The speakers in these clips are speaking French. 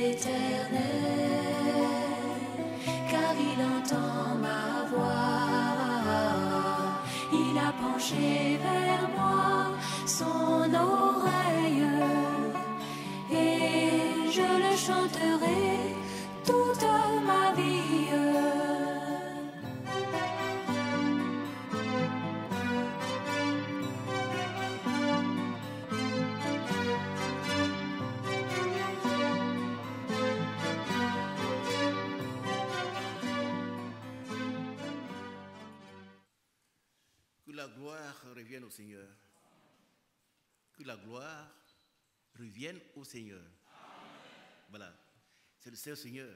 l'Éternel, car il entend ma voix. Il a penché vers moi son oreille, et je le chanterai toute ma vie. Que la gloire revienne au Seigneur. Que la gloire revienne au Seigneur. Voilà. C'est le Seigneur.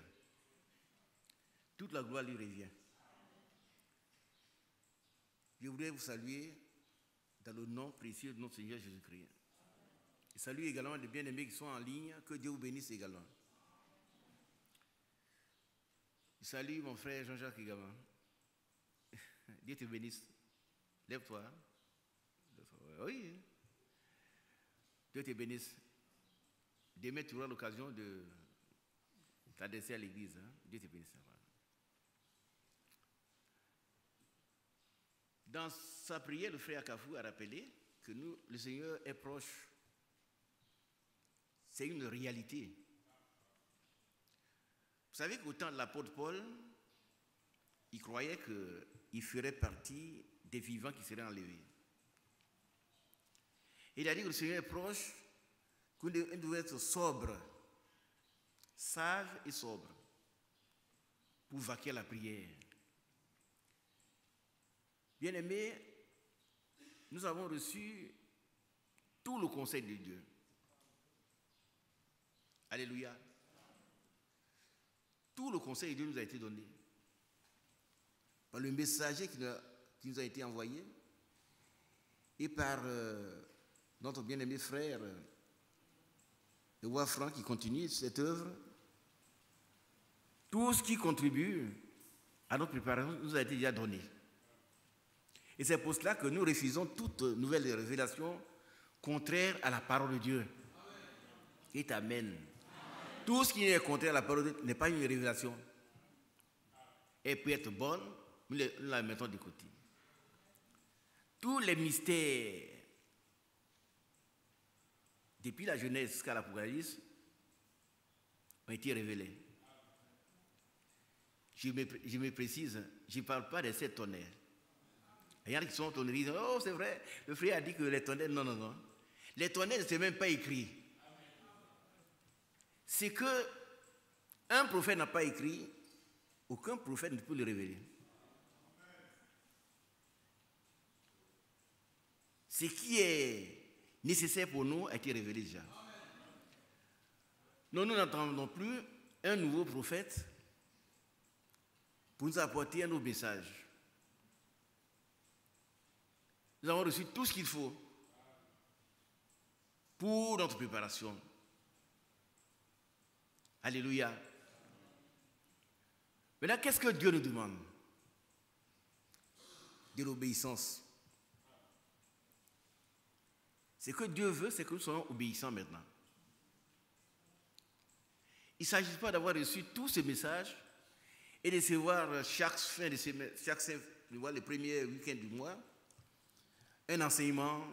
Toute la gloire lui revient. Je voudrais vous saluer dans le nom précieux de notre Seigneur Jésus-Christ. Et salue également les bien-aimés qui sont en ligne. Que Dieu vous bénisse également. Je salue mon frère Jean-Jacques également. Dieu te bénisse. Lève-toi. Oui. Dieu te bénisse. Demain, tu auras l'occasion de t'adresser à l'église. Hein? Dieu te bénisse. Dans sa prière, le frère Akafou a rappelé que nous, le Seigneur est proche. C'est une réalité. Vous savez qu'au temps de l'apôtre Paul, il croyait qu'il ferait partie des vivants qui seraient enlevés. Il a dit que le Seigneur est proche, qu'on devait être sobre, sage et sobre, pour vaquer à la prière. Bien-aimés, nous avons reçu tout le conseil de Dieu. Alléluia. Tout le conseil de Dieu nous a été donné par le messager qui nous a été envoyé et par notre bien-aimé frère, le roi Franck, qui continue cette œuvre. Tout ce qui contribue à notre préparation nous a été déjà donné. Et c'est pour cela que nous refusons toute nouvelle révélation contraire à la parole de Dieu. Et Amen. Tout ce qui est contraire à la parole de Dieu n'est pas une révélation. Elle peut être bonne, mais nous la mettons de côté. Tous les mystères, depuis la Genèse jusqu'à l'Apocalypse, ont été révélés. Je me précise, je ne parle pas des 7 tonnerres. Il y en a qui sont tonnerres, ils disent, oh c'est vrai, le frère a dit que les tonnerres, non, non, non. Les tonnerres ne sont même pas écrits. C'est que un prophète n'a pas écrit, aucun prophète ne peut le révéler. Ce qui est nécessaire pour nous a été révélé déjà. Nous n'attendons plus un nouveau prophète pour nous apporter un autre message. Nous avons reçu tout ce qu'il faut pour notre préparation. Alléluia. Maintenant, qu'est-ce que Dieu nous demande? De l'obéissance. Ce que Dieu veut, c'est que nous soyons obéissants maintenant. Il ne s'agit pas d'avoir reçu tous ces messages et de recevoir chaque fin de semaine, le premier week-end du mois, un enseignement,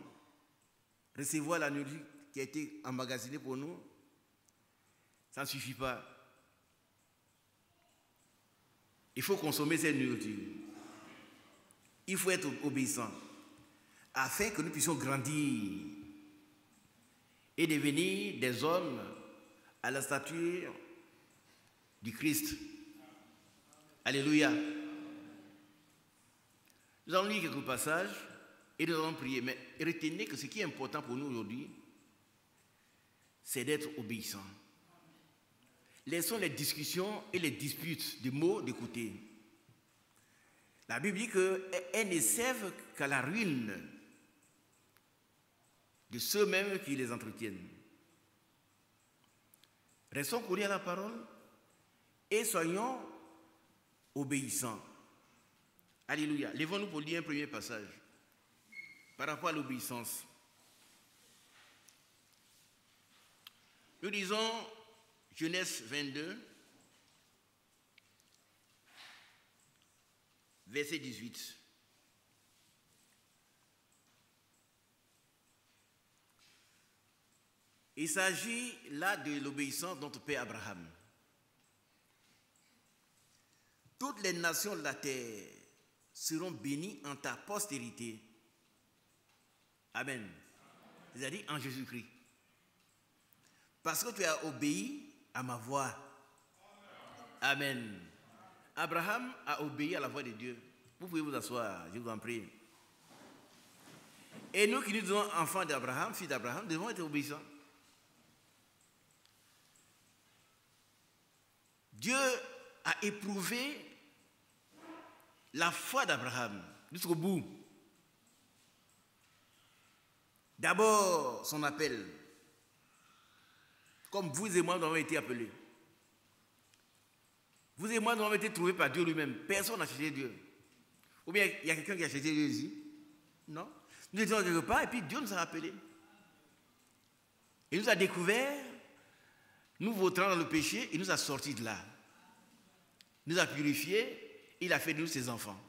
recevoir la nourriture qui a été emmagasinée pour nous. Ça ne suffit pas. Il faut consommer cette nourriture. Il faut être obéissant afin que nous puissions grandir et devenir des hommes à la stature du Christ. Alléluia. Nous allons lire quelques passages et nous allons prier. Mais retenez que ce qui est important pour nous aujourd'hui, c'est d'être obéissant. Laissons les discussions et les disputes de mots de côté. La Bible dit qu'elles ne servent qu'à la ruine de ceux-mêmes qui les entretiennent. Restons collés à la parole et soyons obéissants. Alléluia. Lèvons-nous pour lire un premier passage par rapport à l'obéissance. Nous disons Genèse 22, verset 18. Il s'agit là de l'obéissance de notre père Abraham. Toutes les nations de la terre seront bénies en ta postérité. Amen. C'est-à-dire en Jésus-Christ. Parce que tu as obéi à ma voix. Amen. Abraham a obéi à la voix de Dieu. Vous pouvez vous asseoir, je vous en prie. Et nous qui nous disons enfants d'Abraham, fils d'Abraham, devons être obéissants. Dieu a éprouvé la foi d'Abraham jusqu'au bout. D'abord, son appel. Comme vous et moi, nous avons été appelés. Vous et moi, nous avons été trouvés par Dieu lui-même. Personne n'a cherché Dieu. Ou bien, il y a quelqu'un qui a cherché Dieu ici? Non. Nous étions quelque part et puis Dieu nous a appelés. Il nous a découvert, nous vautrant dans le péché, il nous a sortis de là. Il nous a purifiés, il a fait de nous ses enfants.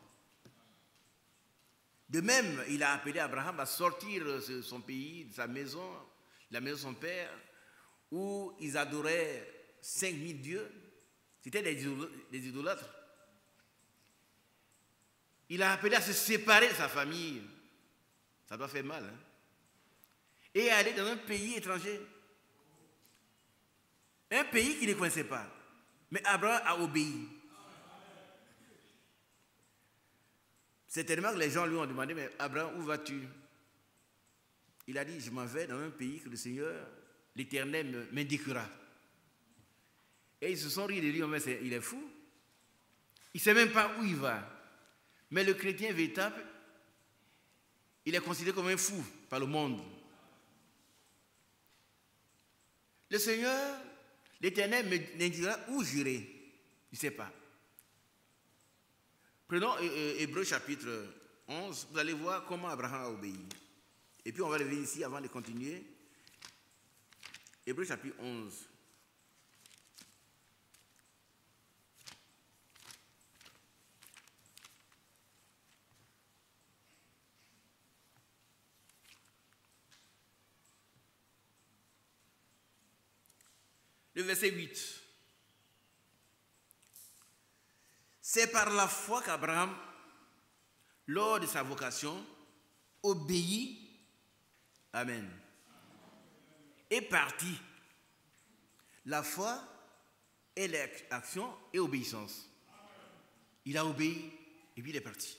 De même, il a appelé Abraham à sortir de son pays, de sa maison, la maison de son père, où ils adoraient 5000 dieux. C'était des idolâtres. Il a appelé à se séparer de sa famille. Ça doit faire mal. Hein? Et à aller dans un pays étranger. Un pays qu'il ne connaissait pas. Mais Abraham a obéi. Certainement que les gens lui ont demandé, mais Abraham, où vas-tu? Il a dit, je m'en vais dans un pays que le Seigneur, l'Éternel, m'indiquera. Et ils se sont ris de lui, mais il est fou. Il ne sait même pas où il va. Mais le chrétien véritable, il est considéré comme un fou par le monde. Le Seigneur, l'Éternel m'indiquera où j'irai. Il ne sait pas. Prenons Hébreux chapitre 11, vous allez voir comment Abraham a obéi. Et puis on va revenir ici avant de continuer. Hébreux chapitre 11. Le verset 8. C'est par la foi qu'Abraham, lors de sa vocation, obéit, amen, est parti. La foi est l'action et obéissance. Il a obéi et puis il est parti.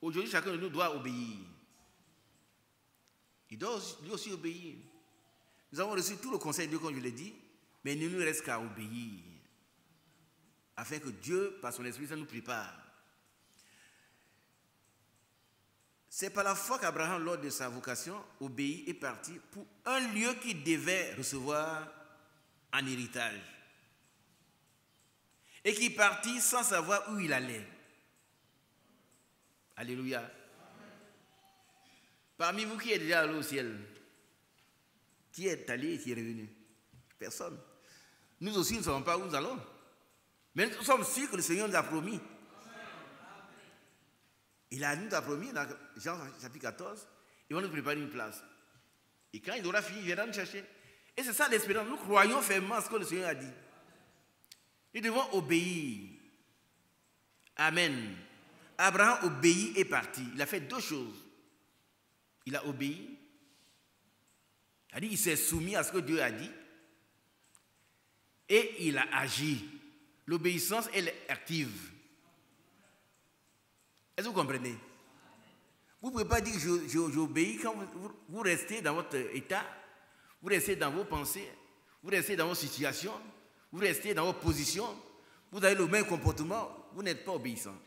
Aujourd'hui, chacun de nous doit obéir. Il doit lui aussi obéir. Nous avons reçu tout le conseil de Dieu, comme je l'ai dit, mais il ne nous reste qu'à obéir, afin que Dieu, par son esprit, ça nous prépare. C'est par la foi qu'Abraham, lors de sa vocation, obéit et partit pour un lieu qu'il devait recevoir en héritage. Et qui partit sans savoir où il allait. Alléluia. Parmi vous qui êtes déjà allé au ciel, qui est allé et qui est revenu? Personne. Nous aussi, nous ne savons pas où nous allons. Mais nous sommes sûrs que le Seigneur nous a promis. Il nous a promis dans Jean chapitre 14, il va nous préparer une place. Et quand il aura fini, il viendra nous chercher. Et c'est ça l'espérance. Nous croyons fermement à ce que le Seigneur a dit. Nous devons obéir. Amen. Abraham obéit et partit. Il a fait deux choses. Il a obéi. Il s'est soumis à ce que Dieu a dit. Et il a agi. L'obéissance, elle est active. Est-ce que vous comprenez? Vous ne pouvez pas dire que j'obéis quand vous restez dans votre état, vous restez dans vos pensées, vous restez dans vos situations, vous restez dans vos positions, vous avez le même comportement, vous n'êtes pas obéissant.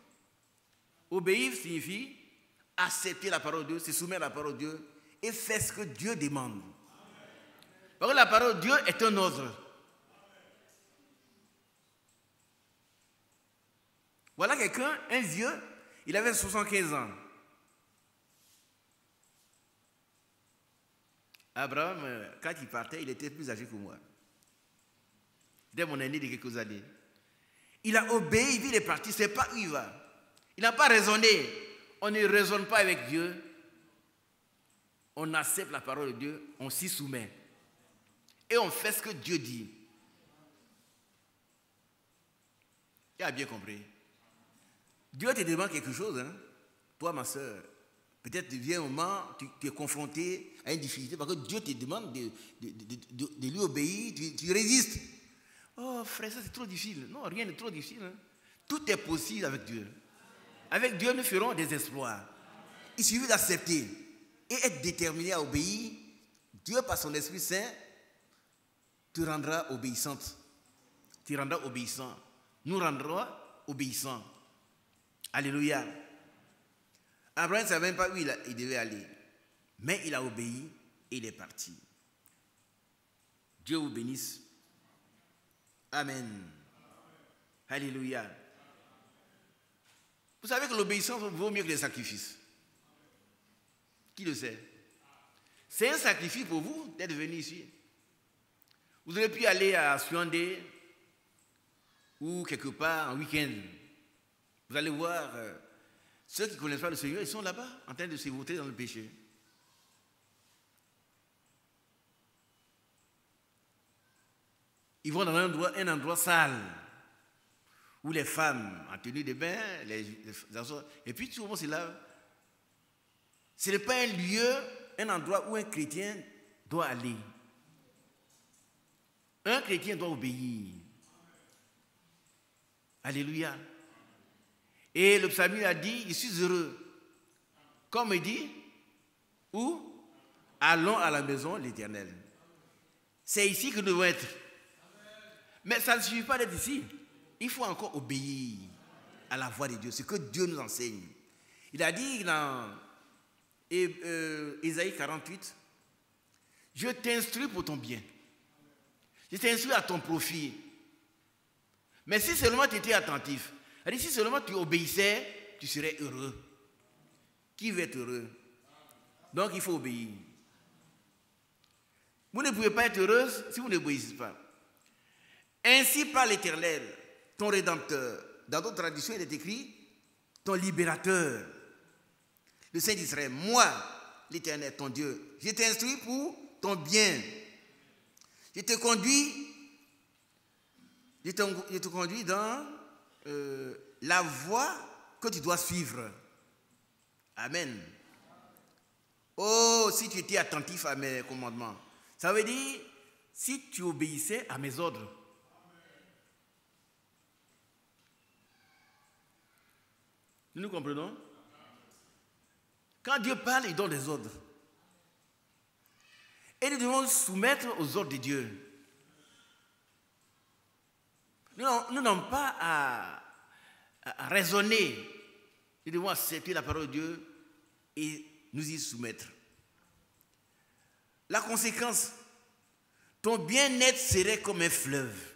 Obéir signifie accepter la parole de Dieu, se soumettre à la parole de Dieu et faire ce que Dieu demande. Parce que la parole de Dieu est un ordre. Voilà quelqu'un, un vieux, il avait 75 ans. Abraham, quand il partait, il était plus âgé que moi. C'était mon aîné de quelques années. Il a obéi, puis il est parti, il ne sait pas où il va. Il n'a pas raisonné. On ne raisonne pas avec Dieu. On accepte la parole de Dieu, on s'y soumet. Et on fait ce que Dieu dit. Tu as bien compris. Dieu te demande quelque chose, hein? Toi, ma soeur. Peut-être tu viens un moment, tu es confronté à une difficulté parce que Dieu te demande de lui obéir, tu résistes. Oh frère, ça c'est trop difficile. Non, rien n'est trop difficile. Hein? Tout est possible avec Dieu. Avec Dieu, nous ferons des exploits. Il suffit d'accepter et être déterminé à obéir. Dieu, par son Esprit Saint, te rendra obéissante. Tu rendras obéissant. Nous rendrons obéissants. Alléluia. Abraham ne savait même pas où il devait aller. Mais il a obéi et il est parti. Dieu vous bénisse. Amen. Alléluia. Vous savez que l'obéissance vaut mieux que les sacrifices. Qui le sait? C'est un sacrifice pour vous d'être venu ici. Vous auriez pu aller à Suandé ou quelque part en week-end. Vous allez voir ceux qui ne connaissent pas le Seigneur, ils sont là-bas en train de se voter dans le péché. Ils vont dans un endroit sale où les femmes en tenue de bain, les enfants, et puis tout le monde c'est là. Ce n'est pas un lieu, un endroit où un chrétien doit aller. Un chrétien doit obéir. Alléluia. Et le psalmiste a dit, je suis heureux. Comme il dit, où? Allons à la maison de l'Éternel. C'est ici que nous devons être. Mais ça ne suffit pas d'être ici. Il faut encore obéir à la voix de Dieu, ce que Dieu nous enseigne. Il a dit dans Ésaïe 48, je t'instruis pour ton bien. Je t'instruis à ton profit. Mais si seulement tu étais attentif, si seulement tu obéissais, tu serais heureux. Qui veut être heureux? Donc il faut obéir. Vous ne pouvez pas être heureuse si vous n'obéissez pas. Ainsi parle l'Éternel, ton Rédempteur. Dans d'autres traductions, il est écrit ton Libérateur. Le Saint d'Israël, moi, l'Éternel, ton Dieu, je t'instruis pour ton bien. Je te conduis dans la voie que tu dois suivre. Amen. Oh, si tu étais attentif à mes commandements. Ça veut dire, si tu obéissais à mes ordres. Nous comprenons? Quand Dieu parle, il donne des ordres. Et nous devons nous soumettre aux ordres de Dieu. Nous n'avons pas à raisonner. Nous devons accepter la parole de Dieu et nous y soumettre. La conséquence, ton bien-être serait comme un fleuve.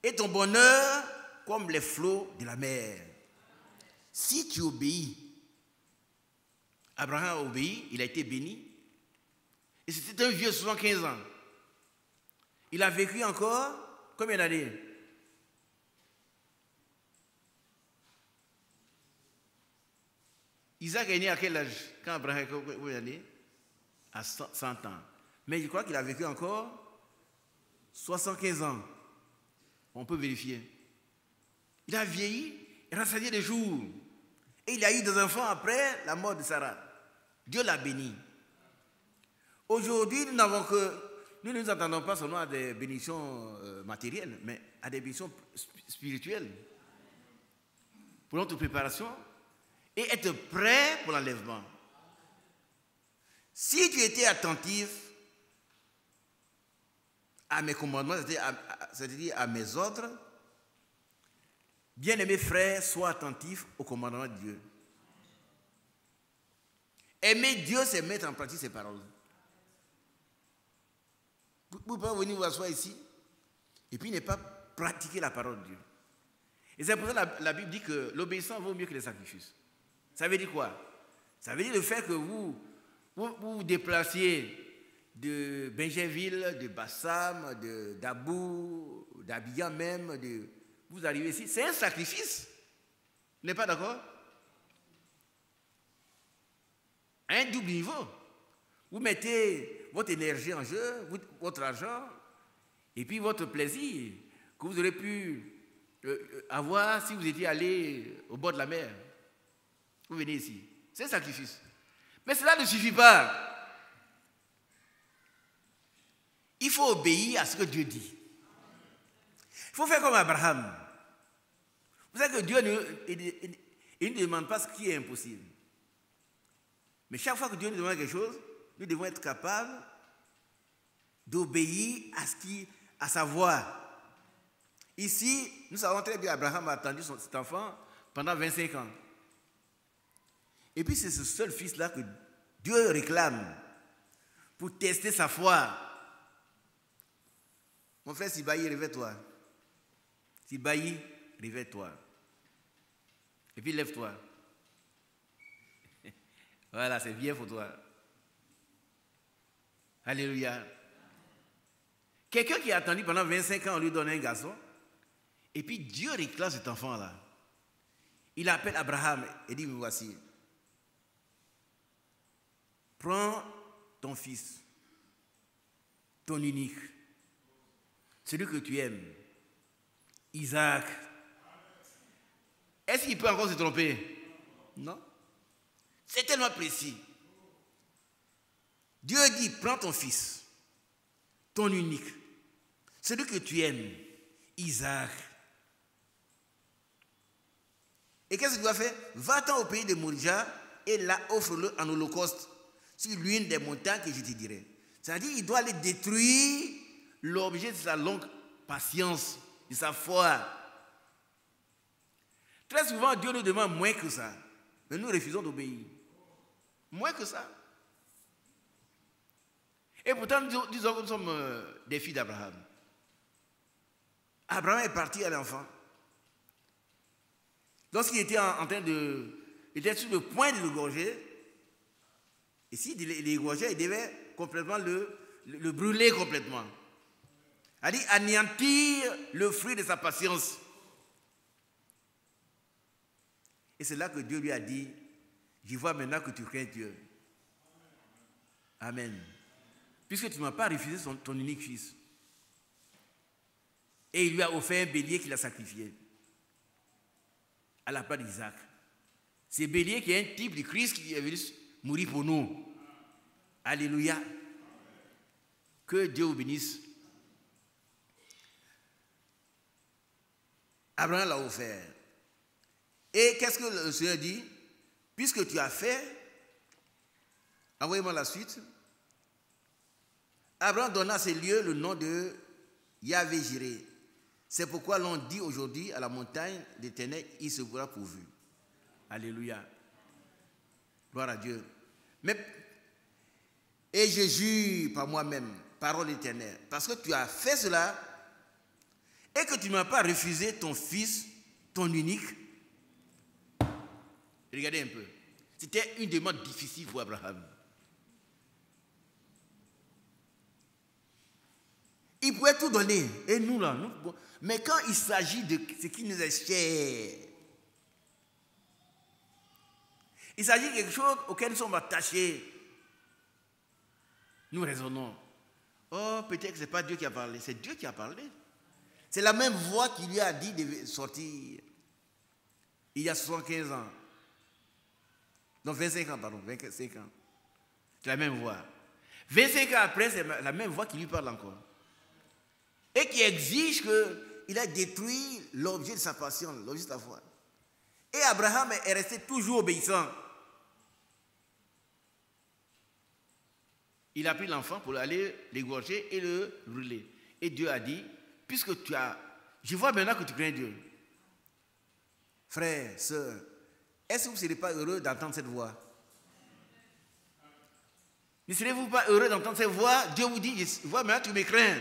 Et ton bonheur comme les flots de la mer. Si tu obéis, Abraham a obéi, il a été béni. Et c'était un vieux 75 ans. Il a vécu encore combien d'années? Isaac est né à quel âge? Quand Abraham a combien d'années? À 100 ans. Mais je crois qu'il a vécu encore 75 ans. On peut vérifier. Il a vieilli, il a rassaillé des jours. Et il a eu des enfants après la mort de Sarah. Dieu l'a béni. Aujourd'hui, nous ne nous attendons pas seulement à des bénédictions matérielles, mais à des bénédictions spirituelles. Pour notre préparation et être prêt pour l'enlèvement. Si tu étais attentif à mes commandements, c'est-à-dire à mes ordres, bien-aimés frères, sois attentifs aux commandements de Dieu. Aimer Dieu, c'est mettre en pratique ses paroles. Vous ne pouvez pas venir vous asseoir ici et puis ne pas pratiquer la parole de Dieu. Et c'est pour ça que la Bible dit que l'obéissance vaut mieux que les sacrifices. Ça veut dire quoi? Ça veut dire le fait que vous vous vous déplaciez de Benjerville, de Bassam, d'Abou, d'Abidjan même, vous arrivez ici, c'est un sacrifice. Vous n'êtes pas d'accord? À un double niveau. Vous mettez votre énergie en jeu, votre argent, et puis votre plaisir que vous aurez pu avoir si vous étiez allé au bord de la mer. Vous venez ici. C'est un sacrifice. Mais cela ne suffit pas. Il faut obéir à ce que Dieu dit. Il faut faire comme Abraham. Vous savez que Dieu ne demande pas ce qui est impossible. Mais chaque fois que Dieu nous demande quelque chose, nous devons être capables d'obéir à sa voix. Ici, nous savons très bien qu'Abraham a attendu cet enfant pendant 25 ans. Et puis c'est ce seul fils-là que Dieu réclame pour tester sa foi. Mon frère Sibaï, réveille-toi. Sibaï, réveille-toi. Et puis lève-toi. Voilà, c'est bien pour toi. Alléluia. Quelqu'un qui a attendu pendant 25 ans, on lui donne un garçon. Et puis Dieu réclame cet enfant-là. Il appelle Abraham et dit, me voici. Prends ton fils, ton unique, celui que tu aimes, Isaac. Est-ce qu'il peut encore se tromper? Non. C'est tellement précis. Dieu dit, prends ton fils, ton unique, celui que tu aimes, Isaac. Et qu'est-ce que tu dois faire? Va-t'en au pays de Morija et là offre-le en holocauste sur l'une des montagnes que je te dirai. C'est-à-dire qu'il doit aller détruire l'objet de sa longue patience, de sa foi. Très souvent, Dieu nous demande moins que ça, mais nous refusons d'obéir. Moins que ça. Et pourtant, disons que nous sommes des filles d'Abraham. Abraham est parti à l'enfant. Lorsqu'il était il était sur le point de l'égorger, et s'il l'égorgeait, il devait complètement le brûler complètement. C'est-à-dire anéantir le fruit de sa patience. Et c'est là que Dieu lui a dit, je vois maintenant que tu crains Dieu. Amen. Puisque tu ne m'as pas refusé ton unique fils. Et il lui a offert un bélier qu'il a sacrifié à la place d'Isaac. C'est le bélier qui est un type de Christ qui est venu mourir pour nous. Alléluia. Que Dieu vous bénisse. Abraham l'a offert. Et qu'est-ce que le Seigneur dit? Puisque tu as fait, envoyez-moi la suite. Abraham donna à ces lieux le nom de Yahvé-Jiré. C'est pourquoi l'on dit aujourd'hui à la montagne d'Éternel, il se verra pourvu. Alléluia. Gloire à Dieu. Et je jure par moi-même, parole éternelle, parce que tu as fait cela et que tu ne m'as pas refusé ton fils, ton unique. Regardez un peu. C'était une demande difficile pour Abraham. Il pouvait tout donner. Et nous, là, mais quand il s'agit de ce qui nous est cher, il s'agit de quelque chose auquel nous sommes attachés, nous raisonnons. Oh, peut-être que ce n'est pas Dieu qui a parlé, c'est Dieu qui a parlé. C'est la même voix qui lui a dit de sortir il y a 75 ans. Non, 25 ans, pardon, 25 ans. C'est la même voix. 25 ans après, c'est la même voix qui lui parle encore. Et qui exige qu'il ait détruit l'objet de sa passion, l'objet de sa foi. Et Abraham est resté toujours obéissant. Il a pris l'enfant pour aller l'égorger et le brûler. Et Dieu a dit, puisque je vois maintenant que tu crains Dieu. Frère, sœur, est-ce que vous ne serez pas heureux d'entendre cette voix? Ne serez-vous pas heureux d'entendre cette voix? Dieu vous dit, je vois maintenant que tu me crains.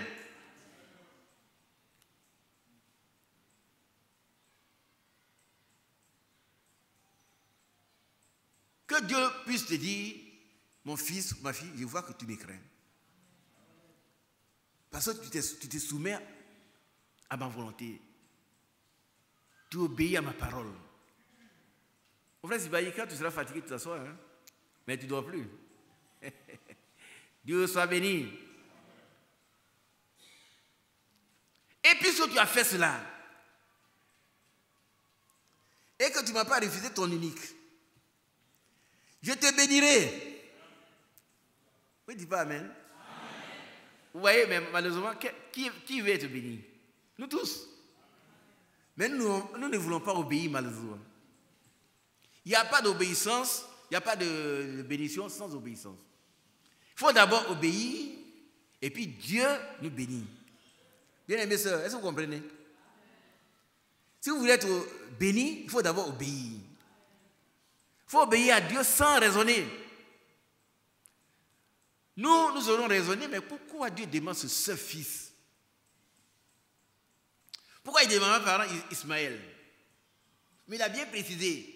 Que Dieu puisse te dire, mon fils, ma fille, je vois que tu me crains. Parce que tu te soumets à ma volonté. Tu obéis à ma parole. Mon frère Sibaï, quand tu seras fatigué, tu t'assois, hein? Mais tu ne dors plus. Dieu soit béni. Et puisque tu as fait cela, et que tu ne m'as pas refusé ton unique, je te bénirai. Oui, dis pas Amen. Amen. Vous voyez, mais malheureusement, qui veut être béni? Nous tous. Mais nous ne voulons pas obéir malheureusement. Il n'y a pas d'obéissance, il n'y a pas de bénédiction sans obéissance. Il faut d'abord obéir et puis Dieu nous bénit. Bien aimés sœurs, est-ce que vous comprenez? Si vous voulez être béni, il faut d'abord obéir. Il faut obéir à Dieu sans raisonner. Nous aurons raisonné, mais pourquoi Dieu demande ce seul fils? Pourquoi il demande par exemple Ismaël? Mais il a bien précisé.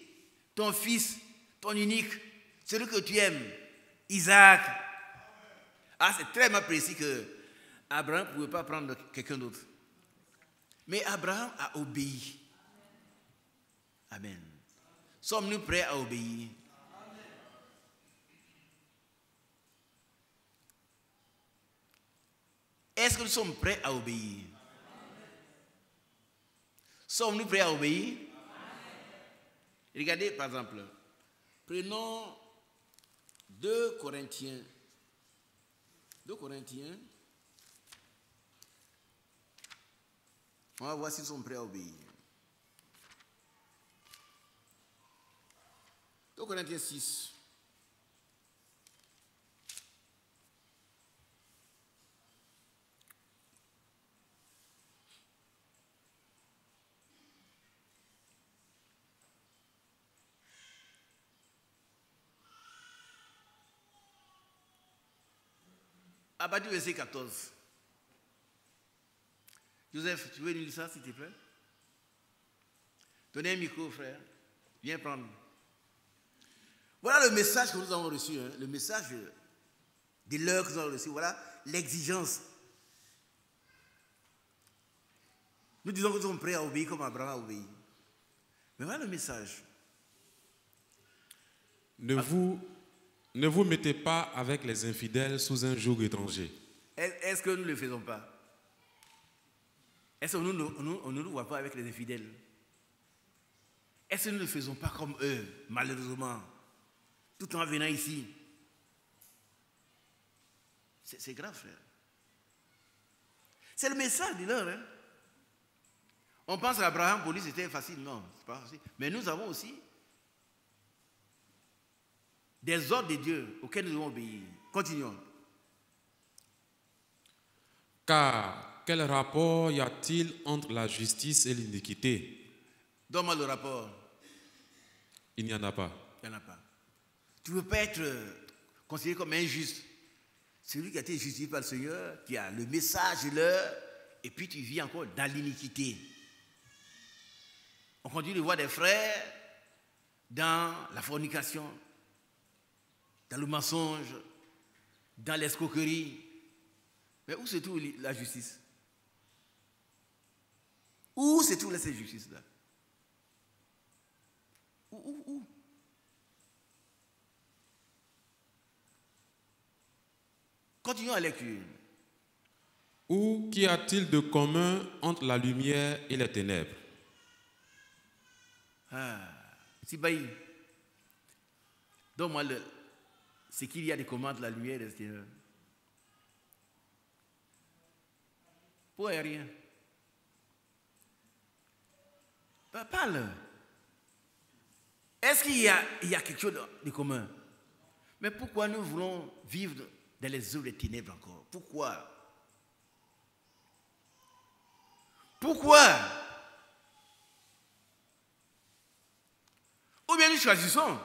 Ton fils, ton unique, celui que tu aimes, Isaac. Ah, c'est très mal précis que Abraham ne pouvait pas prendre quelqu'un d'autre. Mais Abraham a obéi. Amen. Sommes-nous prêts à obéir? Est-ce que nous sommes prêts à obéir? Sommes-nous prêts à obéir? Regardez par exemple, prenons 2 Corinthiens. 2 Corinthiens. On va voir s'ils sont prêts à obéir. 2 Corinthiens 6. À partir du verset 14. Joseph, tu veux lire ça, s'il te plaît? Donnez un micro, frère. Viens prendre. Voilà le message que nous avons reçu. Hein. Le message de l'heure que nous avons reçu. Voilà l'exigence. Nous disons que nous sommes prêts à obéir comme Abraham a obéi. Mais voilà le message. Ne vous mettez pas avec les infidèles sous un joug étranger. Est-ce que nous ne le faisons pas? Est-ce que on ne nous voit pas avec les infidèles? Est-ce que nous ne le faisons pas comme eux, malheureusement, tout en venant ici? C'est grave, frère. C'est le message de l'heure. Hein? On pense à Abraham, pour lui c'était facile. Non, c'est pas facile. Mais nous avons aussi des ordres de Dieu auxquels nous devons obéir. Continuons. Car quel rapport y a-t-il entre la justice et l'iniquité? Donne-moi le rapport. Il n'y en a pas. Il n'y en a pas. Tu ne peux pas être considéré comme injuste. Celui qui a été justifié par le Seigneur, qui a le message de l'heure, et puis tu vis encore dans l'iniquité. On continue de voir des frères dans la fornication, dans le mensonge, dans l'escroquerie. Mais où se trouve la justice? Où se trouve cette justice-là? Où? Continuons à la lecture. Ou qu'y a-t-il de commun entre la lumière et les ténèbres? Sibaï, donne-moi ce qu'il y a de commun entre la lumière et les ténèbres. Pourquoi rien? Parle. Est-ce qu'il y a quelque chose de commun? Mais pourquoi nous voulons vivre dans les œuvres des ténèbres encore? Pourquoi? Ou bien nous choisissons,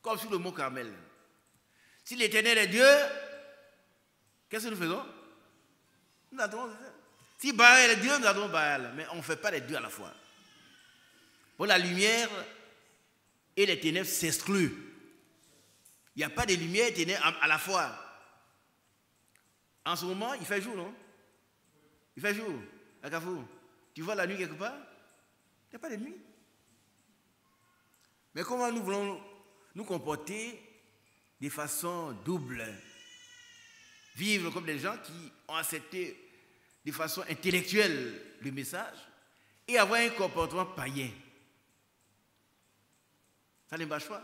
comme sur le mont Carmel. Si l'Éternel est Dieu, qu'est-ce que nous faisons? Nous adorons. Si Baal est Dieu, nous adorons Baal. Mais on ne fait pas les deux à la fois. Pour la lumière et les ténèbres s'excluent. Il n'y a pas de lumière et ténèbres à la fois. En ce moment, il fait jour, non? Il fait jour, à Carrefour. Tu vois la nuit quelque part? Il n'y a pas de nuit. Mais comment nous voulons nous comporter de façon double? Vivre comme des gens qui ont accepté de façon intellectuelle le message et avoir un comportement païen. Ça ne marche pas.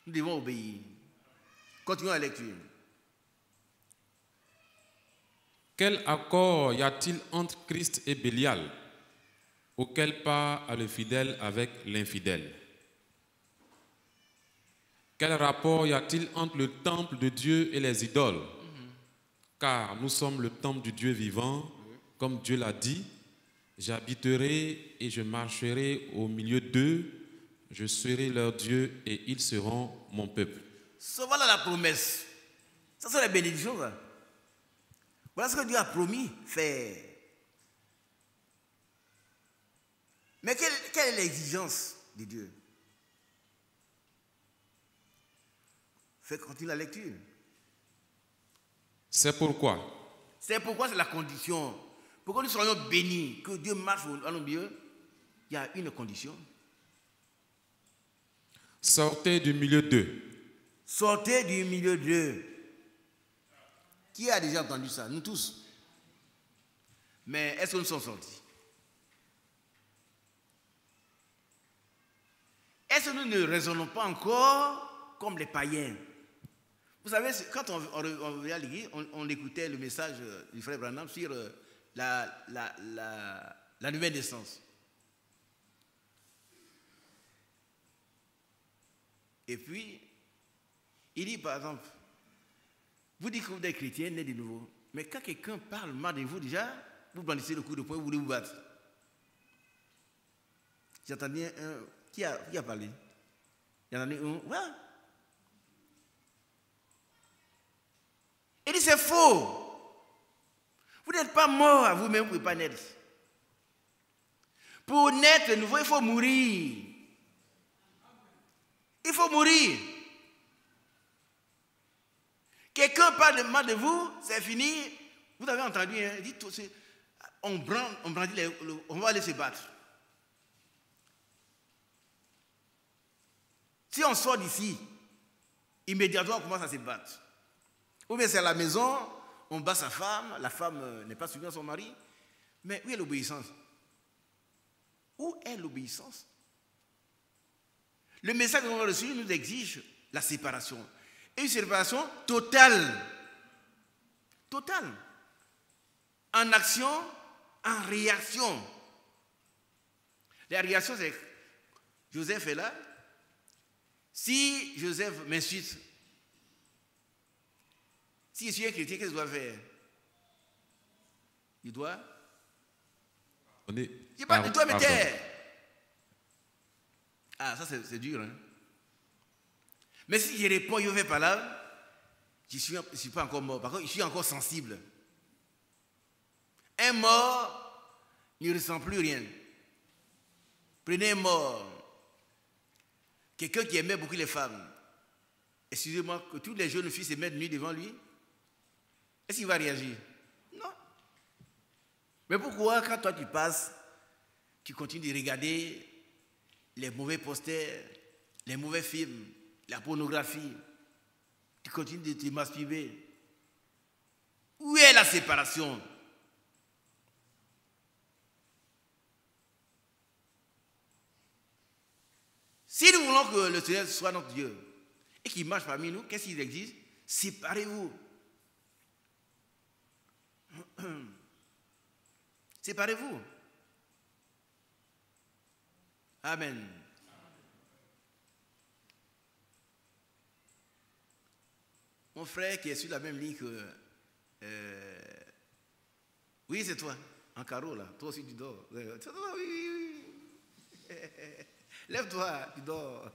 Nous devons obéir. Continuons la lecture. Quel accord y a-t-il entre Christ et Bélial, auquel part le fidèle avec l'infidèle? Quel rapport y a-t-il entre le temple de Dieu et les idoles? Car nous sommes le temple du Dieu vivant, comme Dieu l'a dit, j'habiterai et je marcherai au milieu d'eux, je serai leur Dieu et ils seront mon peuple. Ça, voilà la promesse. Ça, c'est la bénédiction. Ça. Voilà ce que Dieu a promis faire. Mais quelle est l'exigence de Dieu? Fais continuer la lecture. C'est pourquoi c'est la condition. Pour que nous soyons bénis, que Dieu marche dans nos milieux, il y a une condition. Sortez du milieu d'eux. Sortez du milieu d'eux. Qui a déjà entendu ça? Nous tous. Mais est-ce que nous sommes sortis? Est-ce que nous ne raisonnons pas encore comme les païens? Vous savez, quand on venait à l'église, on écoutait le message du frère Branham sur la nouvelle naissance. Et puis, il dit par exemple, vous dites que vous êtes chrétien, né de nouveau, mais quand quelqu'un parle mal de vous déjà, vous bandissez le coup de poing, vous voulez vous battre. J'entendais un... Qui a parlé? Il y en a un... Ouais. Il dit c'est faux. Vous n'êtes pas mort à vous-même, vous ne pouvez pas naître. Pour naître de nouveau, il faut mourir. Il faut mourir. Quelqu'un parle mal de vous, c'est fini. Vous avez entendu, hein, dit, on brandit on va aller se battre. Si on sort d'ici, immédiatement on commence à se battre. Ou bien c'est à la maison, on bat sa femme, la femme n'est pas soumise à son mari. Mais où est l'obéissance? Où est l'obéissance? Le message que nous avons reçu nous exige la séparation. Et une séparation totale. Totale. En action, en réaction. La réaction, c'est que Joseph est là. Si Joseph m'insulte, si je suis un chrétien, qu'est-ce que je dois faire? Il doit... Il doit me taire. Ah, ça c'est dur. Hein? Mais si je réponds, je ne fais pas là, je ne suis pas encore mort. Par contre, je suis encore sensible. Un mort ne ressent plus rien. Prenez un mort. Quelqu'un qui aimait beaucoup les femmes. Excusez-moi, que tous les jeunes filles se mettent nues devant lui. Est-ce qu'il va réagir? Non. Mais pourquoi, quand toi tu passes, tu continues de regarder les mauvais posters, les mauvais films, la pornographie, tu continues de te masturber? Où est la séparation? Si nous voulons que le Seigneur soit notre Dieu et qu'il marche parmi nous, qu'est-ce qu'il exige? Séparez-vous. Séparez-vous. Amen. Mon frère qui est sur la même ligne que... oui, c'est toi, en carreau là. Toi aussi tu dors. Oui. Lève-toi, tu dors.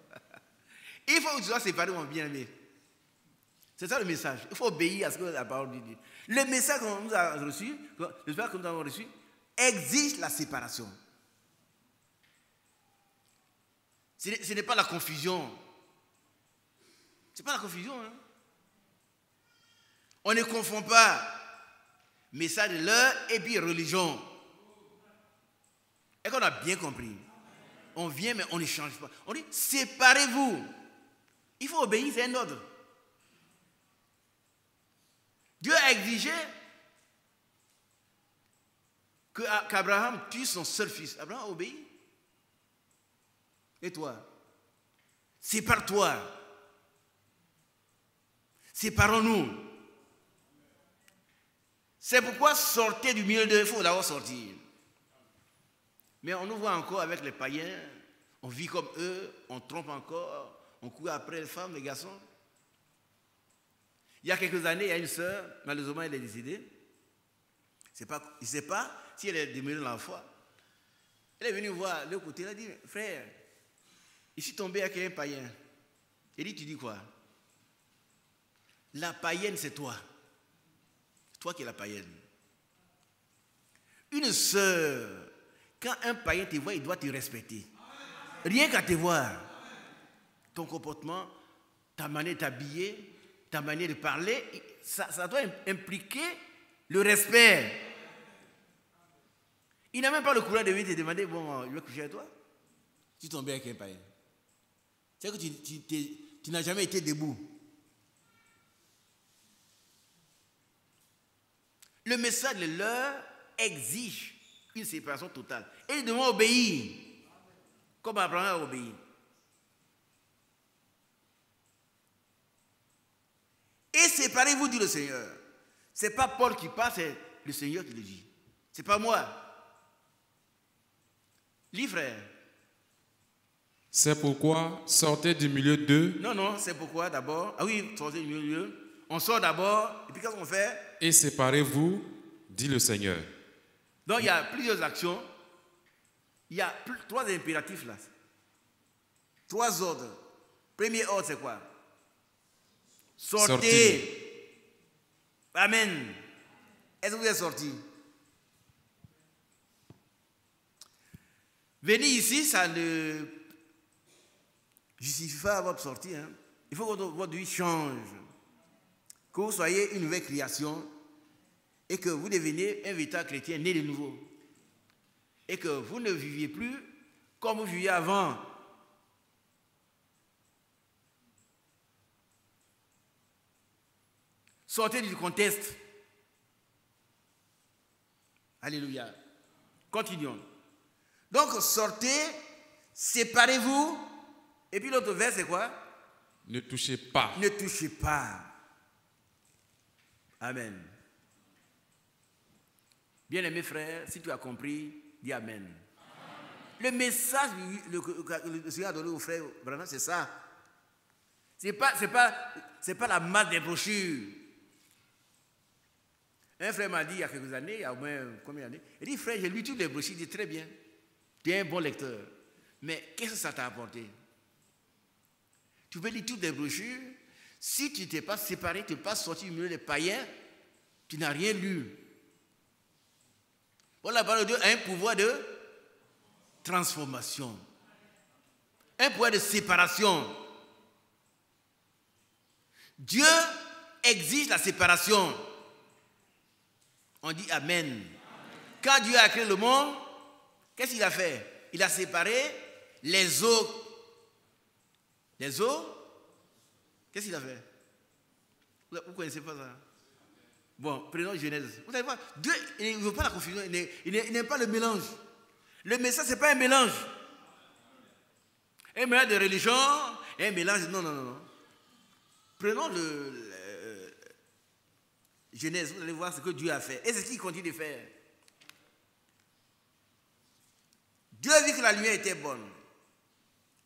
Il faut que tu sois séparé, mon bien-aimé. C'est ça le message. Il faut obéir à ce que la parole dit. Le message que nous avons reçu, exige la séparation. Ce n'est pas la confusion. Ce n'est pas la confusion. Hein? On ne confond pas message de l'heure et puis religion. Et qu'on a bien compris. On vient, mais on ne change pas. On dit, séparez-vous. Il faut obéir, c'est un ordre. Dieu a exigé qu'Abraham tue son seul fils. Abraham a obéi. Et toi? Sépare-toi. Séparons-nous. C'est pourquoi sortez du milieu d'eux, il faut d'abord sortir. Mais on nous voit encore avec les païens, on vit comme eux, on trompe encore, on court après les femmes, les garçons. Il y a quelques années, il y a une sœur, malheureusement elle est décédée. Il ne sait pas si elle est demeurée dans la foi. Elle est venue voir de l'autre côté, elle a dit, frère, je suis tombé avec un païen. Elle dit, tu dis quoi? La païenne, c'est toi. Toi qui es la païenne. Une sœur, quand un païen te voit, il doit te respecter. Rien qu'à te voir. Ton comportement, ta manière de t'habiller, ta manière de parler, ça doit impliquer le respect. Il n'a même pas le courage de venir te demander, bon, je vais coucher avec toi. Tu tombes avec un païen. C'est que tu n'as jamais été debout. Le message de l'heure exige une séparation totale. Et ils devront obéir, comme Abraham a obéi. Et séparez-vous, dit le Seigneur. Ce n'est pas Paul qui parle, c'est le Seigneur qui le dit. Ce n'est pas moi. Lis, frère. C'est pourquoi sortez du milieu d'eux. Non, c'est pourquoi d'abord. Ah oui, sortez du milieu d'eux. On sort d'abord, et puis qu'est-ce qu'on fait? Et séparez-vous, dit le Seigneur. Donc il y a plusieurs actions. Il y a trois impératifs là. Trois ordres. Premier ordre, c'est quoi? Sortez. Amen. Est-ce que vous êtes sortis? Venez ici, ça ne justifie pas votre sortie. Hein. Il faut que votre vie change. Que vous soyez une nouvelle création et que vous deveniez un véritable chrétien né de nouveau. Et que vous ne viviez plus comme vous viviez avant. Sortez du contexte. Alléluia. Continuons. Donc sortez, séparez-vous. Et puis l'autre vers, c'est quoi? Ne touchez pas. Ne touchez pas. Amen. Bien-aimé frère, si tu as compris, dis Amen. Le message que le Seigneur a donné au frère Branham, c'est ça. C'est pas la masse des brochures. Un frère m'a dit il y a quelques années, il y a au moins combien d'années, il dit, frère, j'ai lu toutes les brochures, il dit, très bien, tu es un bon lecteur. Mais qu'est-ce que ça t'a apporté? Tu peux lire toutes les brochures, si tu ne t'es pas séparé, tu n'es pas sorti du milieu des païens, tu n'as rien lu. Voilà, la parole de Dieu a un pouvoir de transformation, un pouvoir de séparation. Dieu exige la séparation. On dit Amen. Quand Dieu a créé le monde, qu'est-ce qu'il a fait? Il a séparé les eaux. Les eaux? Qu'est-ce qu'il a fait? Vous ne connaissez pas ça? Bon, prenons Genèse. Vous savez pas, Dieu, il ne veut pas la confusion, il n'aime pas le mélange. Le message, ce n'est pas un mélange. Un mélange de religion, un mélange. Non. Prenons Genèse, vous allez voir ce que Dieu a fait. Et c'est ce qu'il continue de faire. Dieu a vu que la lumière était bonne.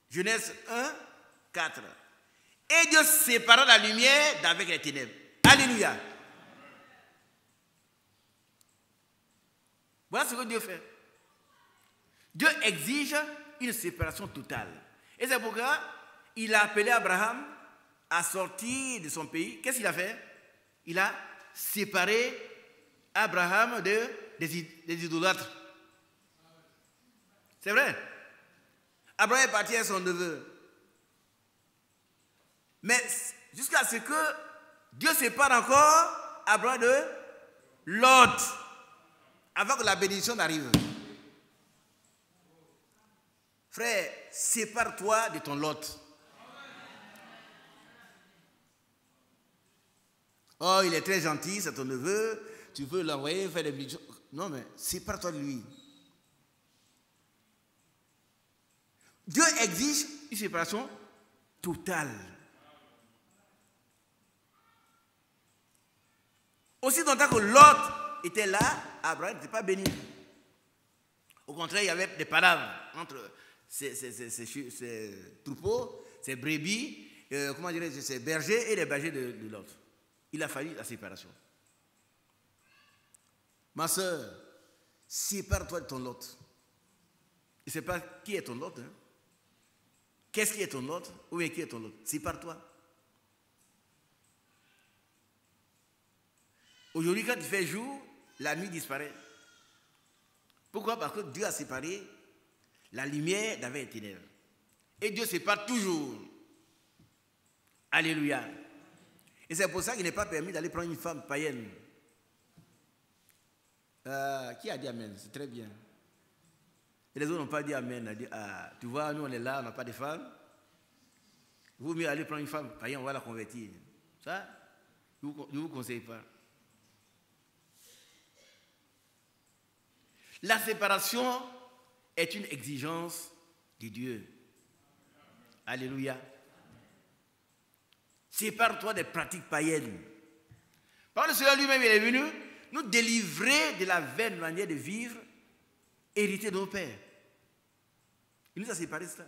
Genèse 1, 4. Et Dieu sépara la lumière d'avec les ténèbres. Alléluia. Voilà ce que Dieu fait. Dieu exige une séparation totale. Et c'est pourquoi il a appelé Abraham à sortir de son pays. Qu'est-ce qu'il a fait? Il a séparé Abraham des idolâtres. C'est vrai. Abraham est parti avec son neveu. Mais jusqu'à ce que Dieu sépare encore Abraham de Lot, avant que la bénédiction n'arrive. Frère, sépare-toi de ton Lot. Oh, il est très gentil, c'est ton neveu, tu veux l'envoyer faire des bénédictions. Non, mais sépare-toi de lui. Dieu exige une séparation totale. Aussi longtemps que Lot était là, Abraham n'était pas béni. Au contraire, il y avait des palabres entre ces troupeaux, ces brebis, ces bergers et les bergers de Lot. Il a fallu la séparation. Ma soeur, sépare-toi de ton Lot. Je ne sais pas qui est ton Lot. Hein? Qu'est-ce qui est ton Lot? Ou bien qui est ton Lot? Sépare-toi. Aujourd'hui, quand il fait jour, la nuit disparaît. Pourquoi? Parce que Dieu a séparé la lumière d'avec les ténèbres. Et Dieu sépare toujours. Alléluia. Et c'est pour ça qu'il n'est pas permis d'aller prendre une femme païenne. Qui a dit Amen? C'est très bien. Et les autres n'ont pas dit Amen. Dit, tu vois, nous on est là, on n'a pas de femme. Il vaut mieux aller prendre une femme païenne, on va la convertir. Ça, je ne vous conseille pas. La séparation est une exigence de Dieu. Alléluia. Sépare-toi des pratiques païennes. Parce que le Seigneur lui-même il est venu nous délivrer de la vaine manière de vivre héritée de nos pères. Il nous a séparés de ça.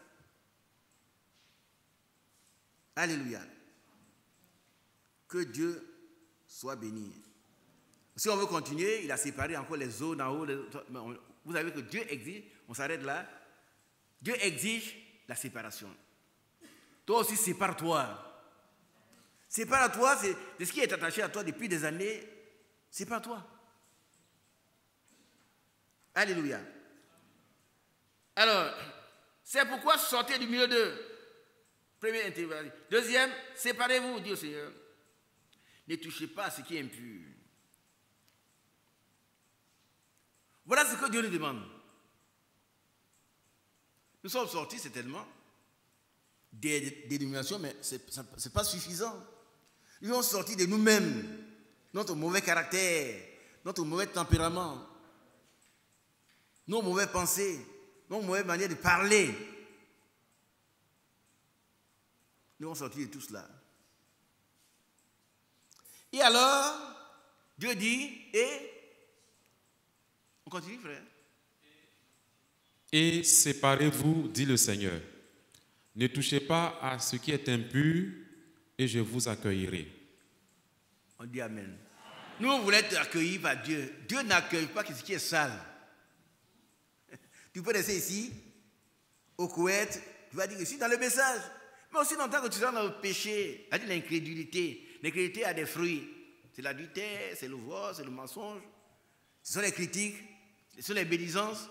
Alléluia. Que Dieu soit béni. Si on veut continuer, il a séparé encore les zones en haut. Vous savez que Dieu exige, on s'arrête là. Dieu exige la séparation. Toi aussi, sépare-toi. Sépare-toi, c'est ce qui est attaché à toi depuis des années. Sépare-toi. Alléluia. Alors, c'est pourquoi sortez du milieu d'eux. Première intervention. Deuxième, séparez-vous, dit au Seigneur. Ne touchez pas à ce qui est impur. Voilà ce que Dieu nous demande. Nous sommes sortis certainement des dénominations, mais ce n'est pas suffisant. Nous sommes sortis de nous-mêmes, notre mauvais caractère, notre mauvais tempérament, nos mauvaises pensées, nos mauvaises manières de parler. Nous sommes sortis de tout cela. Et alors, Dieu dit, et on continue, frère. Et séparez-vous, dit le Seigneur. Ne touchez pas à ce qui est impur, et je vous accueillerai. On dit Amen. Nous, on voulait être accueillis par Dieu. Dieu n'accueille pas ce qui est sale. Tu peux rester ici, au Koweït, tu vas dire que je suis dans le message. Mais aussi longtemps que tu es dans le péché, c'est-à-dire l'incrédulité. L'incrédulité a des fruits. C'est l'adultère, c'est le vol, c'est le mensonge. Ce sont les critiques, ce sont les bénisances.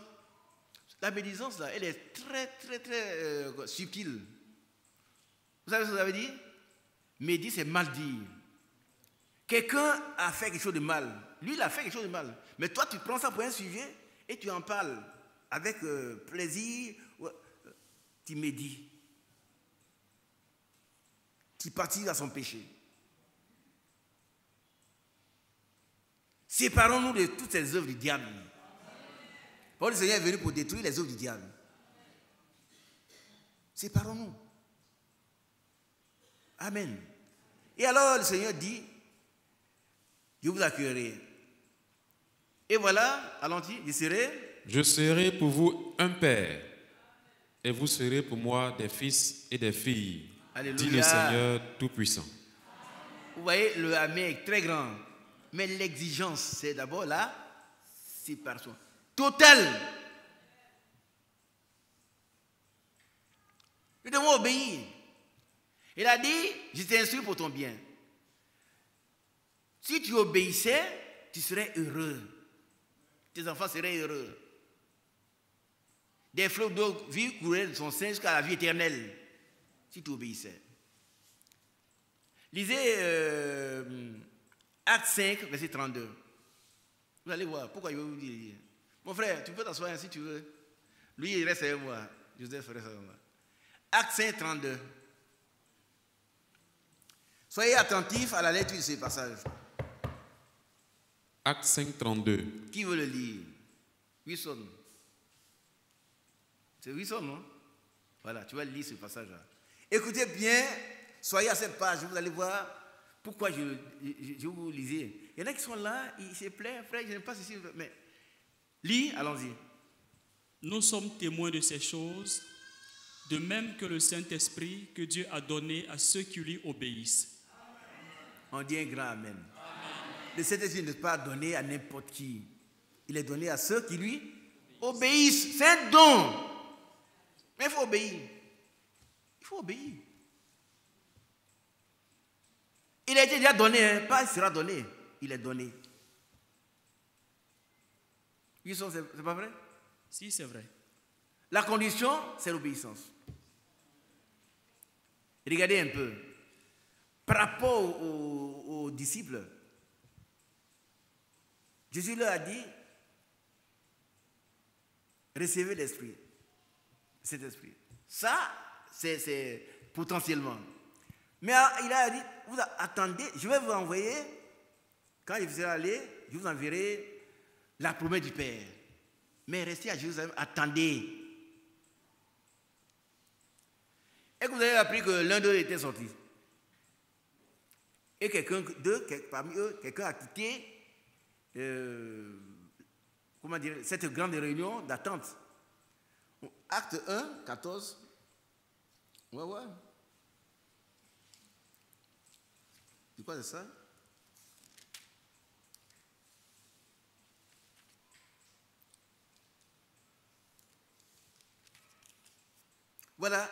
La bénisance, là, elle est très, très, très subtile. Vous savez ce que ça veut dire? Médire, c'est mal dire. Quelqu'un a fait quelque chose de mal. Lui, il a fait quelque chose de mal. Mais toi, tu prends ça pour un sujet et tu en parles avec plaisir. Tu médis. Tu partis à son péché. Séparons-nous de toutes ces œuvres du diable. Parce que le Seigneur est venu pour détruire les œuvres du diable. Séparons-nous. Amen. Et alors le Seigneur dit, je vous accueillerai. Et voilà, allons-y, je serai pour vous un père, et vous serez pour moi des fils et des filles. Alléluia. Dit le Seigneur Tout-Puissant. Vous voyez, le amen est très grand. Mais l'exigence, c'est d'abord la séparation totale. Nous devons obéir. Il a dit, je t'instruis pour ton bien. Si tu obéissais, tu serais heureux. Tes enfants seraient heureux. Des fleuves d'eau vive couraient de son sein jusqu'à la vie éternelle. Si tu obéissais. Lisez Acte 5, verset 32. Vous allez voir pourquoi je vais vous dire. Mon frère, tu peux t'asseoir si tu veux. Lui, il reste avec moi. Joseph reste avec moi. Acte 5, 32. Soyez attentifs à la lecture de ce passage. Acte 5, 32. Qui veut le lire? Wilson. C'est Wilson, non? Voilà, tu vas lire ce passage-là. Écoutez bien, soyez à cette page, vous allez voir pourquoi je vous lisez. Il y en a qui sont là, ils se plaignent, frère, je n'aime pas ceci, mais lis, allons-y. Nous sommes témoins de ces choses, de même que le Saint-Esprit que Dieu a donné à ceux qui lui obéissent. On dit un grand amen. Le Saint-Esprit n'est pas donné à n'importe qui. Il est donné à ceux qui lui obéissent. C'est un don. Mais il faut obéir. Il faut obéir. Il a été déjà donné, hein, pas il sera donné. Il est donné. C'est pas vrai? Si, c'est vrai. La condition, c'est l'obéissance. Regardez un peu. Par rapport aux disciples, Jésus leur a dit, recevez l'Esprit. Cet esprit. Ça, c'est potentiellement. Mais il a dit, vous attendez, je vais vous envoyer, quand il vous sera allé, je vous enverrai la promesse du Père. Mais restez à Jérusalem, attendez. Et que vous avez appris que l'un d'eux était sorti. Et parmi eux, quelqu'un a quitté cette grande réunion d'attente. Acte 1, 14. On va voir. C'est quoi ça? Voilà.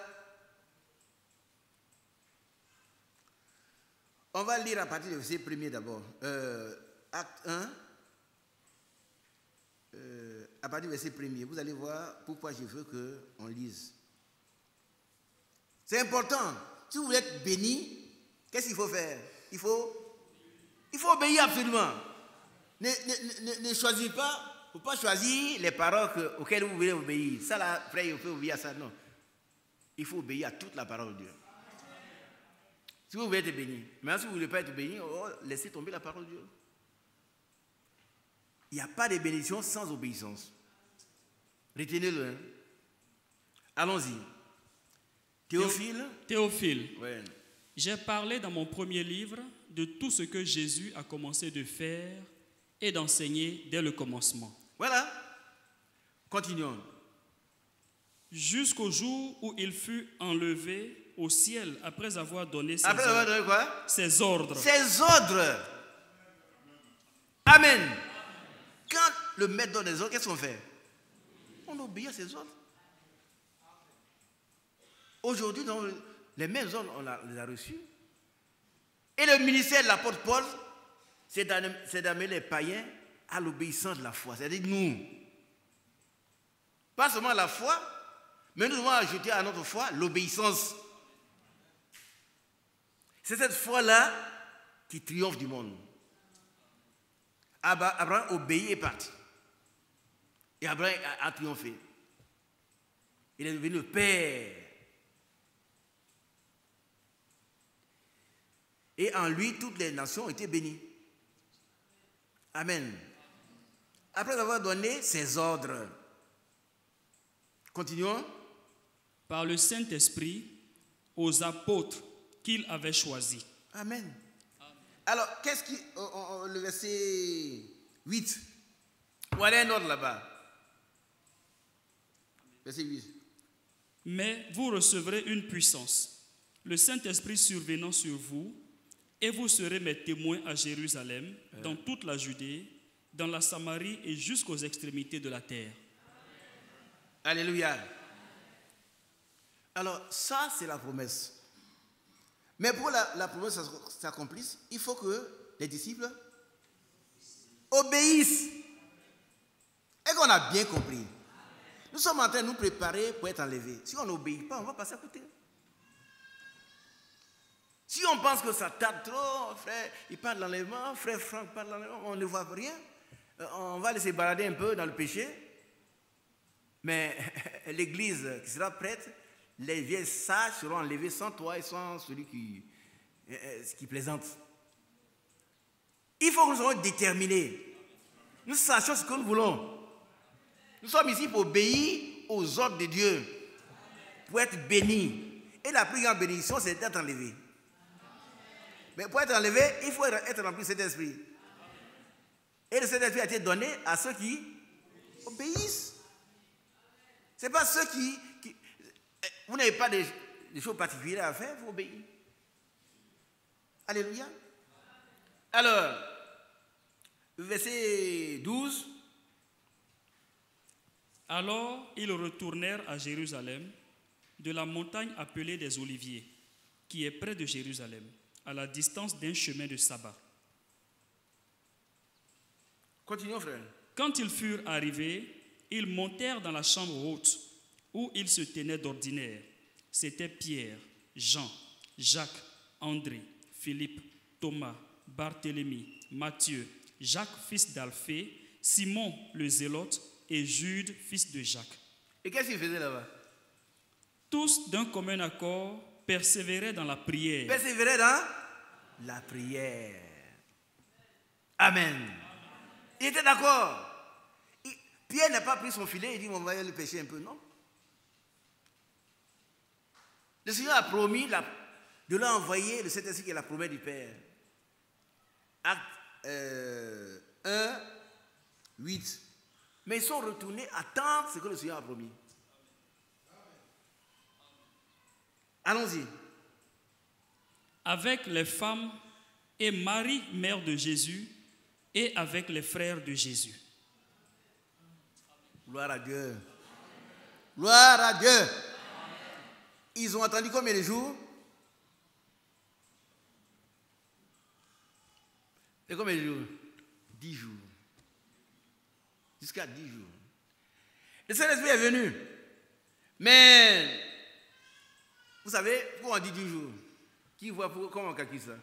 On va lire à partir du verset 1er d'abord. Acte 1. À partir du verset 1er, vous allez voir pourquoi je veux qu'on lise. C'est important. Si vous voulez être béni, qu'est-ce qu'il faut faire? Il faut obéir absolument. Ne choisissez pas. Il ne faut pas choisir les paroles auxquelles vous voulez obéir. Ça, là, frère, il faut obéir à ça. Non. Il faut obéir à toute la parole de Dieu. Si vous voulez être béni. Mais si vous ne voulez pas être béni, laissez tomber la parole de Dieu. Il n'y a pas de bénédiction sans obéissance. Retenez-le. Hein. Allons-y. Théophile, ouais. J'ai parlé dans mon premier livre de tout ce que Jésus a commencé de faire et d'enseigner dès le commencement. Voilà. Continuons. Jusqu'au jour où il fut enlevé au ciel après avoir donné ses Après avoir donné quoi? Ses ordres. Ses ordres. Amen. Quand le maître donne des ordres, qu'est-ce qu'on fait? On obéit à ses ordres. Aujourd'hui, les mêmes ordres, on les a reçus. Et le ministère de l'apôtre Paul, c'est d'amener les païens à l'obéissance de la foi. C'est-à-dire nous. Pas seulement la foi, mais nous devons ajouter à notre foi l'obéissance. C'est cette foi-là qui triomphe du monde. Abraham obéit et est parti. Et Abraham a triomphé. Il est devenu le père. Et en lui, toutes les nations ont été bénies. Amen. Après avoir donné ses ordres. Continuons. Par le Saint-Esprit aux apôtres qu'il avait choisis. Amen. Alors, le verset 8. Voilà un ordre là-bas. Verset 8. Mais vous recevrez une puissance, le Saint-Esprit survenant sur vous, et vous serez mes témoins à Jérusalem, dans toute la Judée, dans la Samarie et jusqu'aux extrémités de la terre. Alléluia. Alors, ça, c'est la promesse. Mais pour la promesse s'accomplisse, il faut que les disciples obéissent. Et qu'on a bien compris. Nous sommes en train de nous préparer pour être enlevés. Si on n'obéit pas, on va passer à côté. Si on pense que ça tarde trop, frère, il parle d'enlèvement, frère Franck parle d'enlèvement, on ne voit rien. On va laisser balader un peu dans le péché. Mais l'église qui sera prête, les vieilles sages seront enlevées sans toi et sans celui qui plaisante. Il faut que nous soyons déterminés. Nous sachions ce que nous voulons. Nous sommes ici pour obéir aux ordres de Dieu, pour être bénis. Et la plus grande bénédiction, c'est d'être enlevé. Mais pour être enlevé, il faut être rempli de cet esprit. Et le Saint-Esprit a été donné à ceux qui obéissent. Ce n'est pas ceux qui vous n'avez pas des choses particulières à faire, vous obéissez. Alléluia. Alors, verset 12. Alors ils retournèrent à Jérusalem, de la montagne appelée des Oliviers, qui est près de Jérusalem, à la distance d'un chemin de sabbat. Continuons, frère. Quand ils furent arrivés, ils montèrent dans la chambre haute, où ils se tenaient d'ordinaire. C'étaient Pierre, Jean, Jacques, André, Philippe, Thomas, Barthélemy, Matthieu, Jacques, fils d'Alphée, Simon le Zélote et Jude, fils de Jacques. Et qu'est-ce qu'ils faisaient là-bas? Tous d'un commun accord persévéraient dans la prière. Persévéraient dans la prière. Amen. Il était d'accord. Pierre n'a pas pris son filet et dit on va aller le pêcher un peu, non. Le Seigneur a promis de leur envoyer le Saint-Esprit qui est la promesse du Père. Acte 1, 8. Mais ils sont retournés attendre ce que le Seigneur a promis. Allons-y. Avec les femmes et Marie, mère de Jésus, et avec les frères de Jésus. Gloire à Dieu. Gloire à Dieu. Ils ont attendu combien de jours? C'est combien de jours? 10 jours. Jusqu'à 10 jours. Le Saint-Esprit est venu. Mais, vous savez, pourquoi on dit 10 jours? Qui voit comment on calcule ça?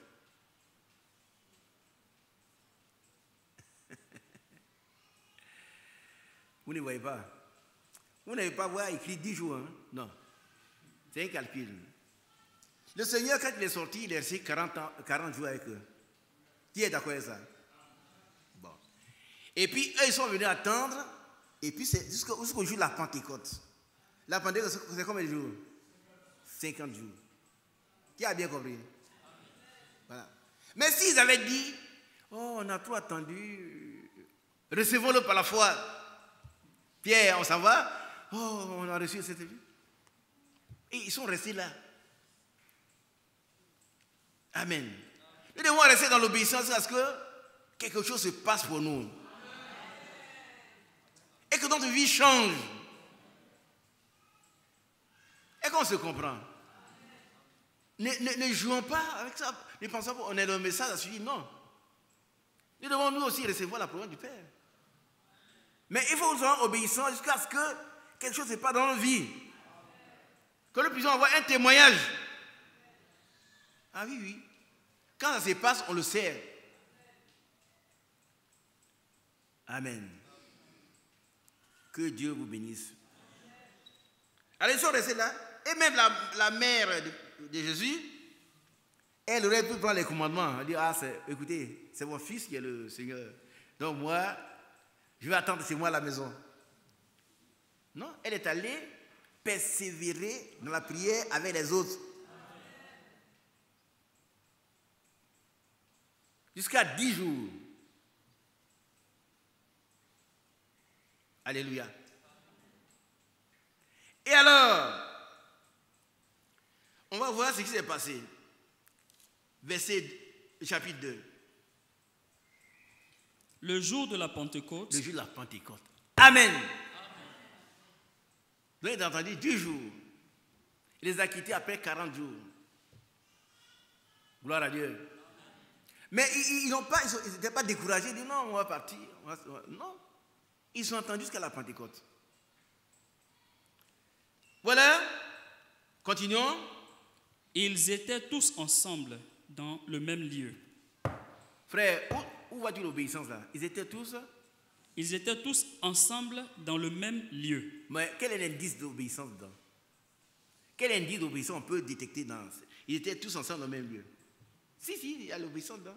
Vous ne voyez pas. Vous n'avez pas voir écrit 10 jours. Hein? Non. C'est un calcul. Le Seigneur, quand il est sorti, il est resté 40 jours avec eux. Qui est d'accord avec ça? Bon. Et puis, eux, ils sont venus attendre. Et puis, c'est jusqu'au jour de la Pentecôte. La Pentecôte, c'est combien de jours? 50 jours. Qui a bien compris? Voilà. Mais s'ils avaient dit, oh, on a trop attendu, recevons-le par la foi. Pierre, on s'en va. Oh, on a reçu cette vie. Et ils sont restés là. Amen. Nous devons rester dans l'obéissance parce que quelque chose se passe pour nous. Et que notre vie change. Et qu'on se comprend. Ne jouons pas avec ça. Ne pensons pas qu'on est le message à suivre. Non. Nous devons nous aussi recevoir la promesse du Père. Mais il faut que nous soyons obéissants jusqu'à ce que quelque chose ne se passe dans notre vie. Que nous puissions avoir un témoignage. Ah oui, oui. Quand ça se passe, on le sait. Amen. Que Dieu vous bénisse. Alors ils sont restés là. Et même la mère de Jésus, elle aurait pu prendre les commandements. Elle dit, ah, écoutez, c'est mon fils qui est le Seigneur. Donc moi, je vais attendre chez moi à la maison. Non, elle est allée persévérer dans la prière avec les autres. Jusqu'à 10 jours. Alléluia. Et alors, on va voir ce qui s'est passé. Chapitre 2. Le jour de la Pentecôte. Le jour de la Pentecôte. Amen. Vous avez entendu 10 jours. Il les a quittés après 40 jours. Gloire à Dieu. Mais ils n'étaient pas découragés. Ils disent non, on va partir. Non. Ils sont attendus jusqu'à la Pentecôte. Voilà. Continuons. Ils étaient tous ensemble dans le même lieu. Frère, où vois-tu l'obéissance là? Ils étaient tous. Ils étaient tous ensemble dans le même lieu. Mais quel est l'indice d'obéissance dedans? Quel indice d'obéissance on peut détecter dans? Ils étaient tous ensemble dans le même lieu. Si, il y a l'obéissance dedans.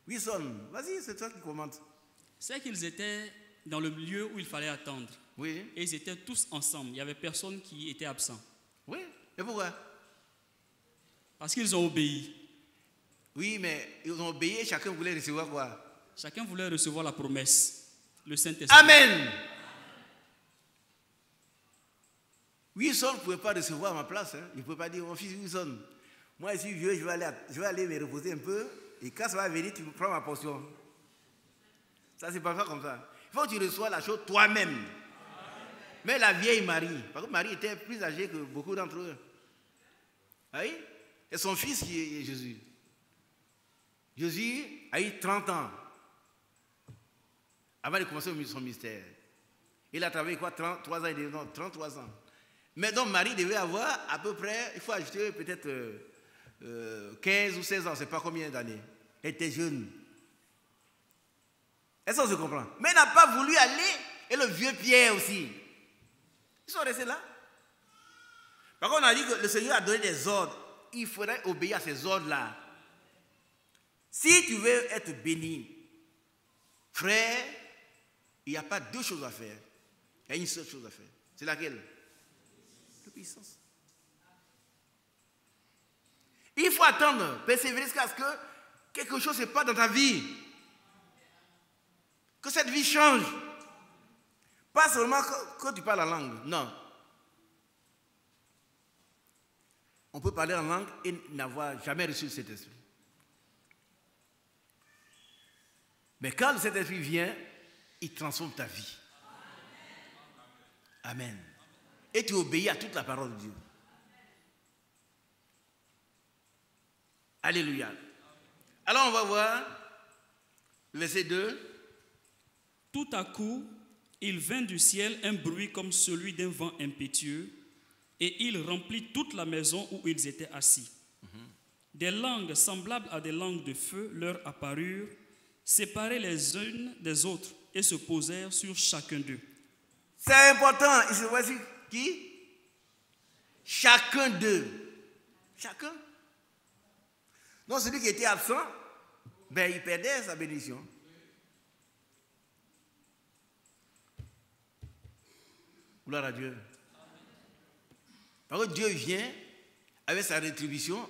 Wilson, vas-y, c'est toi qui commente. C'est qu'ils étaient dans le lieu où il fallait attendre. Oui. Et ils étaient tous ensemble. Il n'y avait personne qui était absent. Oui. Et pourquoi? Parce qu'ils ont obéi. Oui, mais ils ont obéi, chacun voulait recevoir quoi? Chacun voulait recevoir la promesse, le Saint-Esprit. Amen. Wilson ne pouvait pas recevoir à ma place. Hein. Il ne pouvait pas dire, mon fils Wilson, moi je suis vieux, je vais aller me reposer un peu. Et quand ça va venir, tu prends ma portion. Ça, c'est pas comme ça. Il faut que tu reçois la chose toi-même. Mais la vieille Marie, parce que Marie était plus âgée que beaucoup d'entre eux. Oui? Et son fils qui est Jésus. Jésus a eu 30 ans avant de commencer son mystère. Il a travaillé quoi? 33 ans, non, 33 ans. Mais donc Marie devait avoir à peu près, il faut ajouter peut-être 15 ou 16 ans, je ne sais pas combien d'années. Elle était jeune. Est-ce qu'on se comprend? Mais elle n'a pas voulu aller, et le vieux Pierre aussi. Ils sont restés là. Par contre, on a dit que le Seigneur a donné des ordres. Il faudrait obéir à ces ordres-là. Si tu veux être béni, frère, il n'y a pas deux choses à faire. Il y a une seule chose à faire. C'est laquelle? L'obéissance. Il faut attendre, persévérer jusqu'à ce que quelque chose ne se passe dans ta vie. Que cette vie change. Pas seulement quand tu parles la langue. Non. On peut parler en langue et n'avoir jamais reçu le Saint-Esprit. Mais quand le Saint-Esprit vient, il transforme ta vie. Amen. Et tu obéis à toute la parole de Dieu. Alléluia. Alors on va voir le verset 2. Tout à coup, il vint du ciel un bruit comme celui d'un vent impétueux, et il remplit toute la maison où ils étaient assis. Des langues semblables à des langues de feu leur apparurent, séparées les unes des autres, et se posèrent sur chacun d'eux. C'est important. Ici, voici qui? Chacun d'eux. Chacun. Donc celui qui était absent, ben, il perdait sa bénédiction. Gloire à Dieu. Parce que Dieu vient avec sa rétribution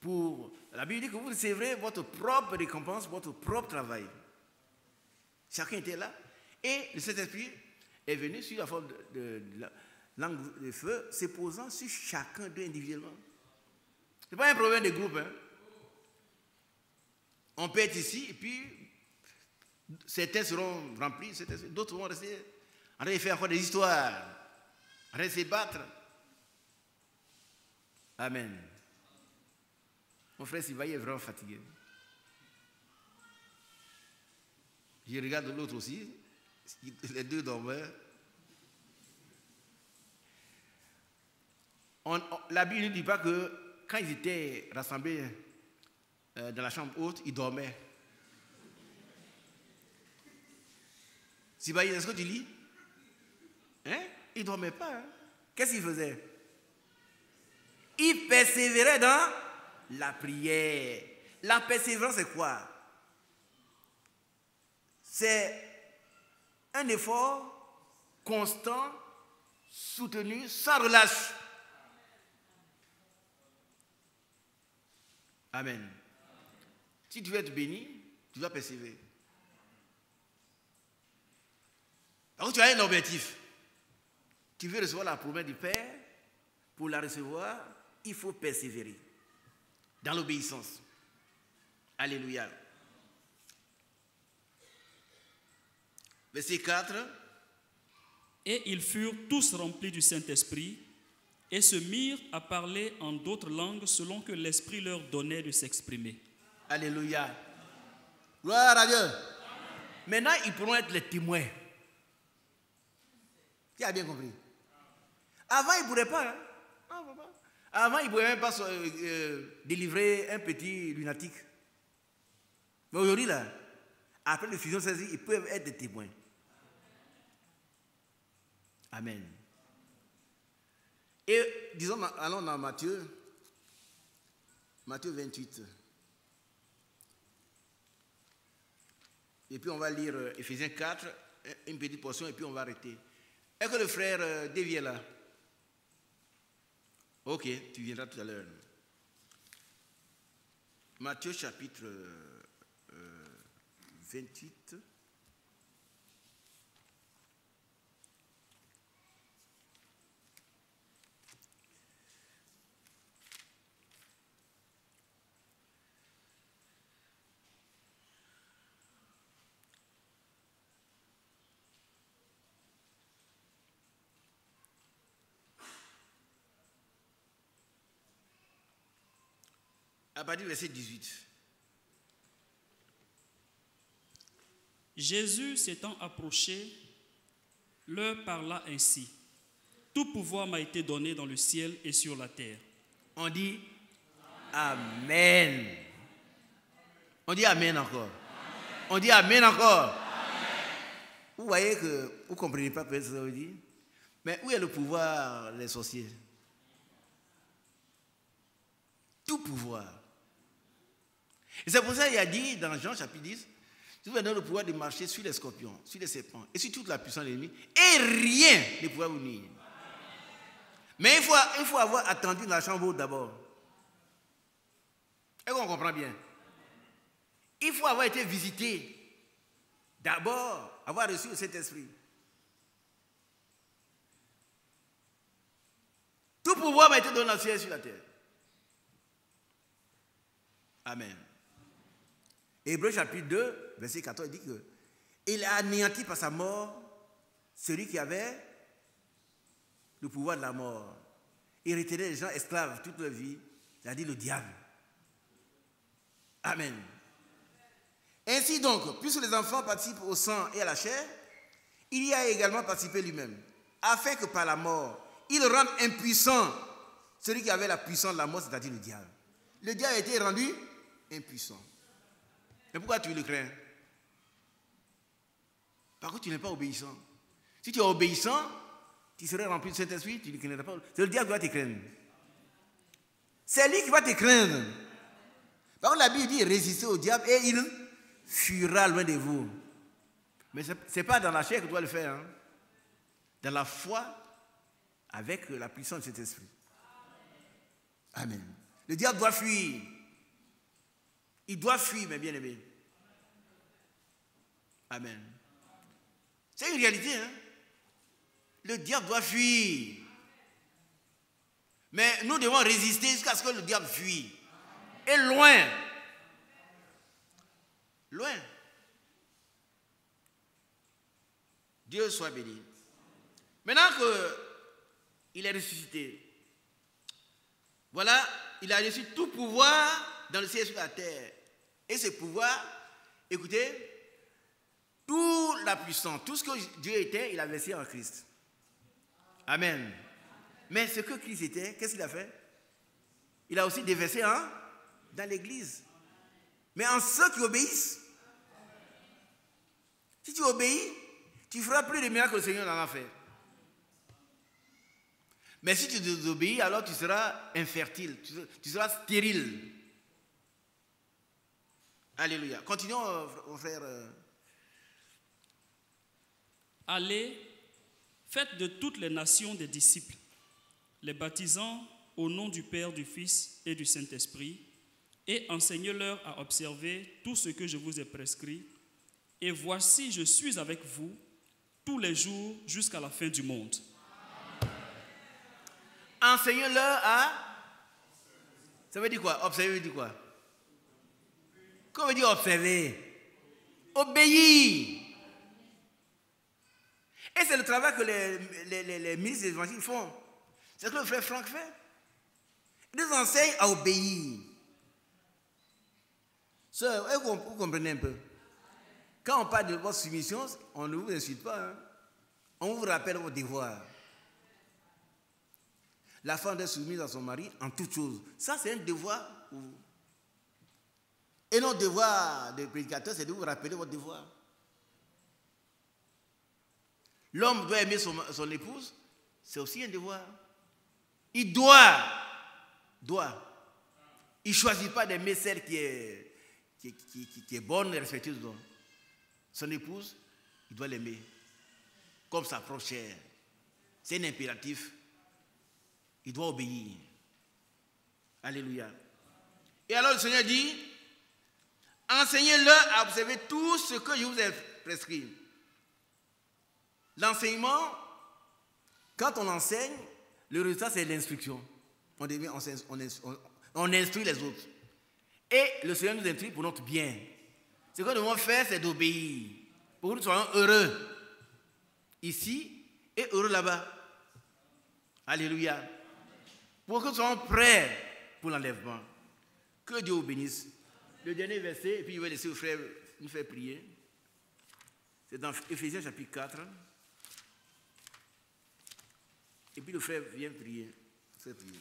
pour... La Bible dit que vous recevrez votre propre récompense, votre propre travail. Chacun était là. Et le Saint-Esprit est venu sur la forme de langue de feu, se posant sur chacun d'eux individuellement. Ce n'est pas un problème de groupe. Hein. On peut être ici, et puis certains seront remplis, d'autres vont rester en train de faire encore des histoires, en train de se battre. Amen. Mon frère Sylvain est vraiment fatigué. Je regarde l'autre aussi, les deux dormaient. La Bible ne dit pas que quand ils étaient rassemblés dans la chambre haute, ils dormaient. Sylvain, est-ce que tu lis? Hein? Ils ne dormaient pas. Hein? Qu'est-ce qu'ils faisaient? Ils persévéraient dans la prière. La persévérance, c'est quoi? C'est un effort constant, soutenu, sans relâche. Amen. Si tu veux être béni, tu dois persévérer. Alors tu as un objectif. Tu veux recevoir la promesse du Père. Pour la recevoir, il faut persévérer dans l'obéissance. Alléluia. Verset 4. Et ils furent tous remplis du Saint-Esprit et se mirent à parler en d'autres langues selon que l'Esprit leur donnait de s'exprimer. Alléluia. Gloire à Dieu. Maintenant, ils pourront être les témoins. Tu as bien compris? Avant, il ne pourrait pas. Hein? Non, pas. Avant, il ne pouvait même pas délivrer un petit lunatique. Mais aujourd'hui, là, après le fusion saisie, ils peuvent être des témoins. Amen. Et disons, allons dans Matthieu 28. Et puis on va lire Éphésiens 4, une petite portion, et puis on va arrêter. Est-ce que le frère David est là? Ok, tu viendras tout à l'heure. Matthieu chapitre 28. À partir du verset 18. Jésus s'étant approché, leur parla ainsi. Tout pouvoir m'a été donné dans le ciel et sur la terre. On dit Amen. On dit Amen encore. Amen. On dit Amen encore. Amen. Vous voyez que vous ne comprenez pas peut-être ce que ça veut dire. Mais où est le pouvoir des sorciers? Tout pouvoir. Et c'est pour ça qu'il a dit dans Jean chapitre 10, vous avez le pouvoir de marcher sur les scorpions, sur les serpents et sur toute la puissance de l'ennemi, et rien ne pourra vous nuire. Mais il faut avoir attendu dans la chambre haute d'abord. Est-ce qu'on comprend bien? Il faut avoir été visité d'abord, avoir reçu le Saint-Esprit. Tout pouvoir m'a été donné dans le ciel et sur la terre. Amen. Hébreux chapitre 2, verset 14, il dit que il a anéanti par sa mort celui qui avait le pouvoir de la mort. Il retenait les gens esclaves toute leur vie, c'est-à-dire le diable. Amen. Ainsi donc, puisque les enfants participent au sang et à la chair, il y a également participé lui-même, afin que par la mort, il rende impuissant celui qui avait la puissance de la mort, c'est-à-dire le diable. Le diable a été rendu impuissant. Mais pourquoi tu le crains? Par contre, tu n'es pas obéissant. Si tu es obéissant, tu serais rempli de Saint-Esprit, tu ne craindras pas. C'est le diable qui va te craindre. C'est lui qui va te craindre. Par contre, la Bible dit résistez au diable et il fuira loin de vous. Mais ce n'est pas dans la chair que tu dois le faire. Hein? Dans la foi, avec la puissance de cet esprit. Amen. Le diable doit fuir. Il doit fuir, mes bien-aimés. Amen. C'est une réalité, hein? Le diable doit fuir. Mais nous devons résister jusqu'à ce que le diable fuit. Et loin. Loin. Dieu soit béni. Maintenant qu'il est ressuscité, voilà, il a reçu tout pouvoir dans le ciel et sur la terre. Et ce pouvoir, écoutez, toute la puissance, tout ce que Dieu était, il a versé en Christ. Amen. Mais ce que Christ était, qu'est-ce qu'il a fait? Il a aussi déversé dans l'église. Mais en ceux qui obéissent, si tu obéis, tu feras plus de miracles que le Seigneur en a fait. Mais si tu désobéis, alors tu seras infertile, tu seras stérile. Alléluia. Continuons, mon frère. Allez, faites de toutes les nations des disciples, les baptisant au nom du Père, du Fils et du Saint-Esprit, et enseignez-leur à observer tout ce que je vous ai prescrit. Et voici, je suis avec vous tous les jours jusqu'à la fin du monde. Enseignez-leur à... Ça veut dire quoi? Observer veut dire quoi? Qu'on veut dire observer? Obéir. Et c'est le travail que les ministres des évangiles font. C'est ce que le frère Franck fait. Ils nous enseignent à obéir. Sœur, vous comprenez un peu? Quand on parle de votre soumission, on ne vous insulte pas. Hein? On vous rappelle vos devoirs. La femme doit être soumise à son mari en toutes choses. Ça, c'est un devoir pour vous. Et notre devoir de prédicateur, c'est de vous rappeler votre devoir. L'homme doit aimer son épouse, c'est aussi un devoir. Il doit. Il ne choisit pas d'aimer celle qui est bonne et respectueuse. Son épouse, il doit l'aimer comme sa propre chair. C'est un impératif. Il doit obéir. Alléluia. Et alors le Seigneur dit, enseignez-leur à observer tout ce que je vous ai prescrit. L'enseignement, quand on enseigne, le résultat c'est l'instruction. On instruit les autres. Et le Seigneur nous instruit pour notre bien. Ce que nous devons faire, c'est d'obéir. Pour que nous soyons heureux ici et heureux là-bas. Alléluia. Pour que nous soyons prêts pour l'enlèvement. Que Dieu vous bénisse. Le dernier verset, et puis je vais laisser le frère nous faire prier. C'est dans Éphésiens chapitre 4. Et puis le frère vient prier. Faire prier.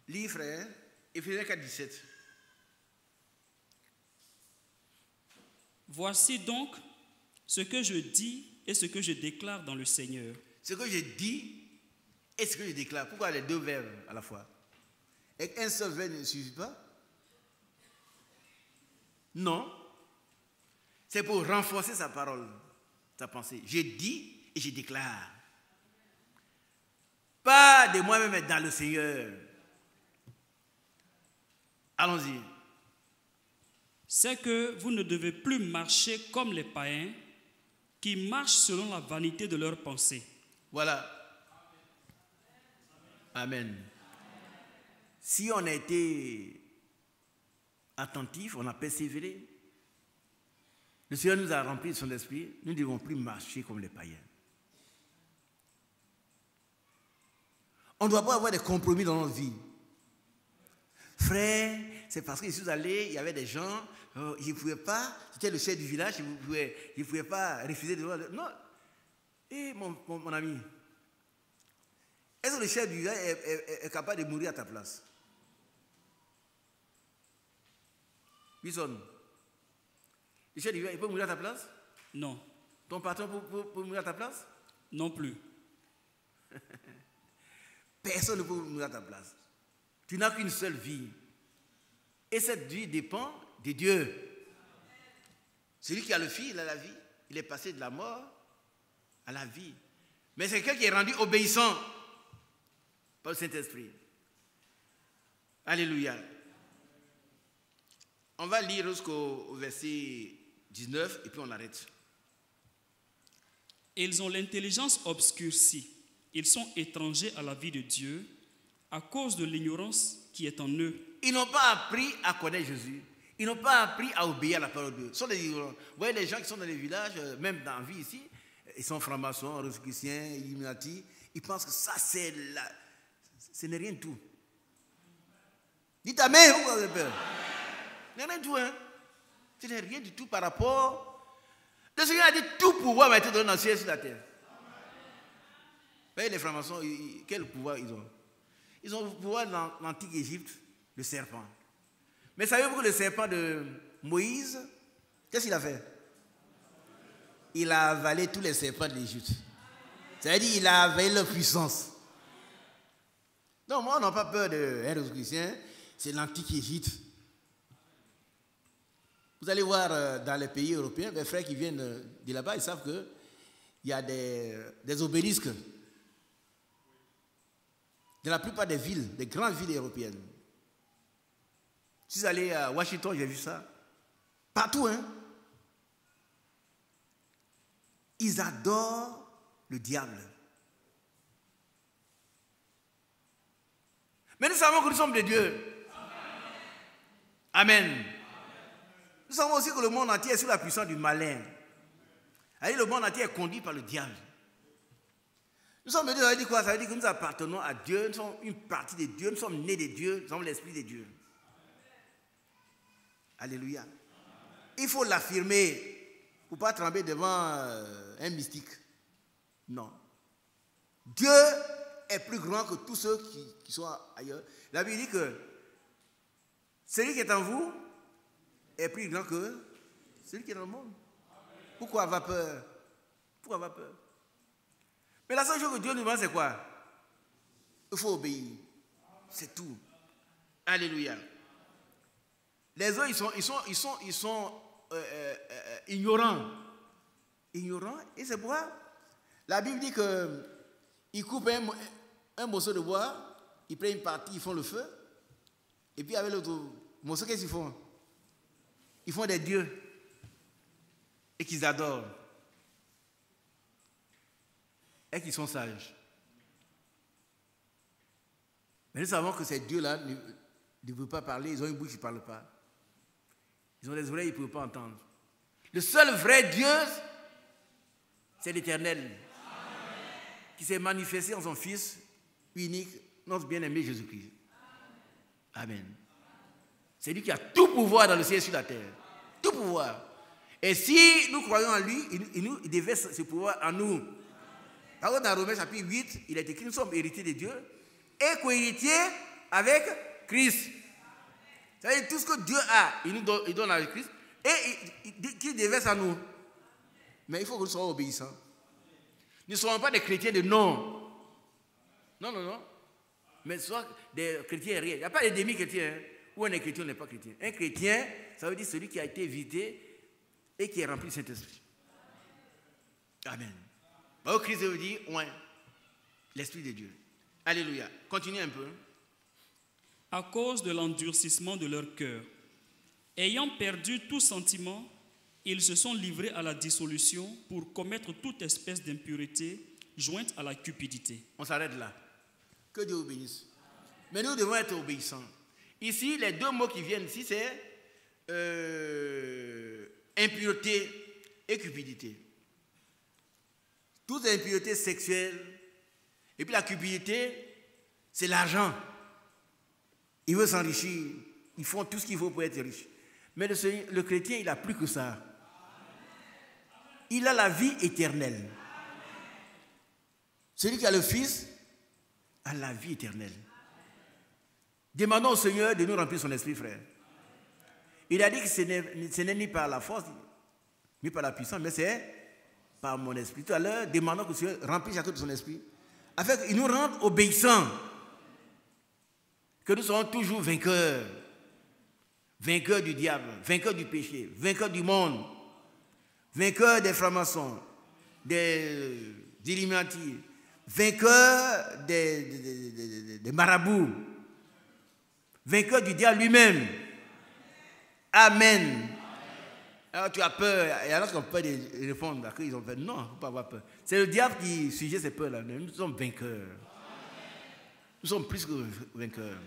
Lis, frère, Éphésiens 4, 17. Voici donc ce que je dis et ce que je déclare dans le Seigneur. Ce que je dis et ce que je déclare. Pourquoi les deux verbes à la fois? Et un seul verbe ne suffit pas? Non. C'est pour renforcer sa parole, sa pensée. Je dis et je déclare. Pas de moi-même, mais dans le Seigneur. Allons-y. C'est que vous ne devez plus marcher comme les païens qui marchent selon la vanité de leurs pensées. Voilà. Amen. Si on a été attentif, on a persévéré, le Seigneur nous a rempli de son esprit, nous ne devons plus marcher comme les païens. On ne doit pas avoir des compromis dans notre vie. Frère, c'est parce que je suis allé, il y avait des gens, je ne pouvais pas, j'étais le chef du village, je ne pouvais pas refuser de voir. Non. Et mon ami, est-ce que le chef du village est capable de mourir à ta place? Bison, le chef du village, il peut mourir à ta place? Non. Ton patron peut mourir à ta place? Non plus. Personne ne peut mourir à ta place. Tu n'as qu'une seule vie. Et cette vie dépend de Dieu. Celui qui a le Fils, il a la vie. Il est passé de la mort à la vie. Mais c'est quelqu'un qui est rendu obéissant par le Saint-Esprit. Alléluia. On va lire jusqu'au verset 19 et puis on arrête. Ils ont l'intelligence obscurcie. Ils sont étrangers à la vie de Dieu à cause de l'ignorance qui est en eux. Ils n'ont pas appris à connaître Jésus. Ils n'ont pas appris à obéir à la parole de Dieu. Ce sont des ignorants. Vous voyez les gens qui sont dans les villages, même dans la vie ici, ils sont francs-maçons, rosicruciens, illuminati. Ils pensent que ça, c'est là. Ce n'est rien de tout. Dites Amen, vous avez peur. Ce n'est rien du tout, hein. Ce n'est rien du tout par rapport. Le Seigneur a dit tout pouvoir m'a été donné dans le ciel et sur la terre. Vous voyez les francs-maçons, quel pouvoir ils ont? Ils ont le pouvoir dans l'antique Égypte, le serpent. Mais savez-vous que le serpent de Moïse, qu'est-ce qu'il a fait? Il a avalé tous les serpents de l'Égypte. C'est-à-dire qu'il a avalé leur puissance. Donc moi, on n'a pas peur d'un Rosicrucien, c'est l'antique Égypte. Vous allez voir dans les pays européens, les frères qui viennent de là-bas, ils savent qu'il y a des obélisques dans la plupart des villes, des grandes villes européennes. Je suis allé à Washington, j'ai vu ça. Partout, hein. Ils adorent le diable. Mais nous savons que nous sommes de Dieu. Amen. Nous savons aussi que le monde entier est sous la puissance du malin. Le monde entier est conduit par le diable. Nous sommes de Dieu, ça veut dire quoi? Ça veut dire que nous appartenons à Dieu, nous sommes une partie de Dieu, nous sommes nés de Dieu, nous sommes l'esprit de Dieu. Alléluia. Il faut l'affirmer pour ne pas trembler devant un mystique. Non. Dieu est plus grand que tous ceux qui sont ailleurs. La Bible dit que celui qui est en vous est plus grand que celui qui est dans le monde. Pourquoi avoir peur? Pourquoi avoir peur? Mais la seule chose que Dieu nous demande, c'est quoi? Il faut obéir. C'est tout. Alléluia. Les autres, ils sont ignorants. Ignorants. Et c'est pourquoi la Bible dit qu'ils coupent un morceau de bois, ils prennent une partie, ils font le feu. Et puis avec l'autre morceau, qu'est-ce qu'ils font? Ils font des dieux. Et qu'ils adorent. Et qu'ils sont sages. Mais nous savons que ces dieux-là ne veulent pas parler, ils ont une bouche qui ne parle pas. Ils ont des oreilles, ils ne peuvent pas entendre. Le seul vrai Dieu, c'est l'Éternel, qui s'est manifesté en son Fils unique, notre bien-aimé Jésus-Christ. Amen. C'est lui qui a tout pouvoir dans le ciel et sur la terre. Tout pouvoir. Et si nous croyons en lui, il déverse ce pouvoir en nous. Par contre, dans Romains chapitre 8, il est écrit, nous sommes héritiers de Dieu et co-héritiers avec Christ. C'est-à-dire tout ce que Dieu a, il donne avec Christ et qu'il déverse en nous. Mais il faut que nous soyons obéissants. Nous ne serons pas des chrétiens de non. Non. Mais soit des chrétiens réels. Il n'y a pas de demi-chrétiens. Ou on est chrétien ou on n'est pas chrétien. Un chrétien, ça veut dire celui qui a été visité et qui est rempli du Saint-Esprit. Amen. Au Christ veut dire, ouais, l'Esprit de Dieu. Alléluia. Continuez un peu. À cause de l'endurcissement de leur cœur, ayant perdu tout sentiment, ils se sont livrés à la dissolution pour commettre toute espèce d'impureté jointe à la cupidité. On s'arrête là. Que Dieu vous bénisse. Mais nous devons être obéissants. Ici, les deux mots qui viennent ici, c'est impureté et cupidité. Toute impureté sexuelle. Et puis la cupidité, c'est l'argent. Ils veulent s'enrichir. Ils font tout ce qu'il faut pour être riches. Mais le chrétien, il n'a plus que ça. Il a la vie éternelle. Celui qui a le Fils a la vie éternelle. Demandons au Seigneur de nous remplir son esprit, frère. Il a dit que ce n'est ni par la force, ni par la puissance, mais c'est par mon esprit. Tout à l'heure, demandons que le Seigneur remplisse chacun de son esprit, afin qu'il nous rende obéissants, que nous soyons toujours vainqueurs. Vainqueurs du diable, vainqueurs du péché, vainqueurs du monde, vainqueurs des francs-maçons, des Illuminati, vainqueurs des marabouts, vainqueurs du diable lui-même. Amen. Alors tu as peur, et alors qu'on a peur de répondre, ils ont fait non, il ne faut pas avoir peur. C'est le diable qui sujet ces peurs-là. Nous sommes vainqueurs. Nous sommes plus que vainqueurs.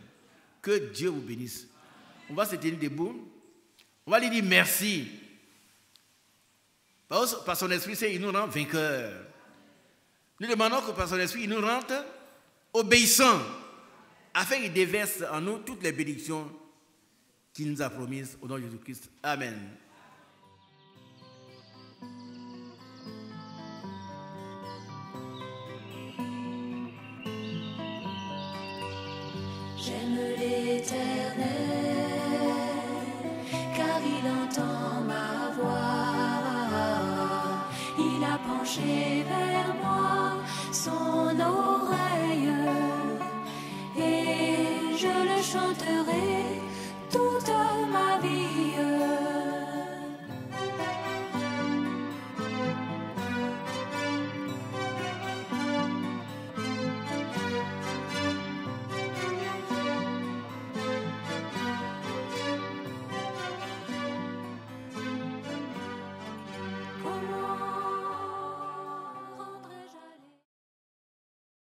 Que Dieu vous bénisse. On va se tenir debout. On va lui dire merci. Par son esprit, il nous rend vainqueurs. Nous demandons que par son esprit, il nous rende obéissants, afin qu'il déverse en nous toutes les bénédictions qu'il nous a promises au nom de Jésus-Christ. Amen. J'aime l'Éternel, car il entend ma voix. Il a penché vers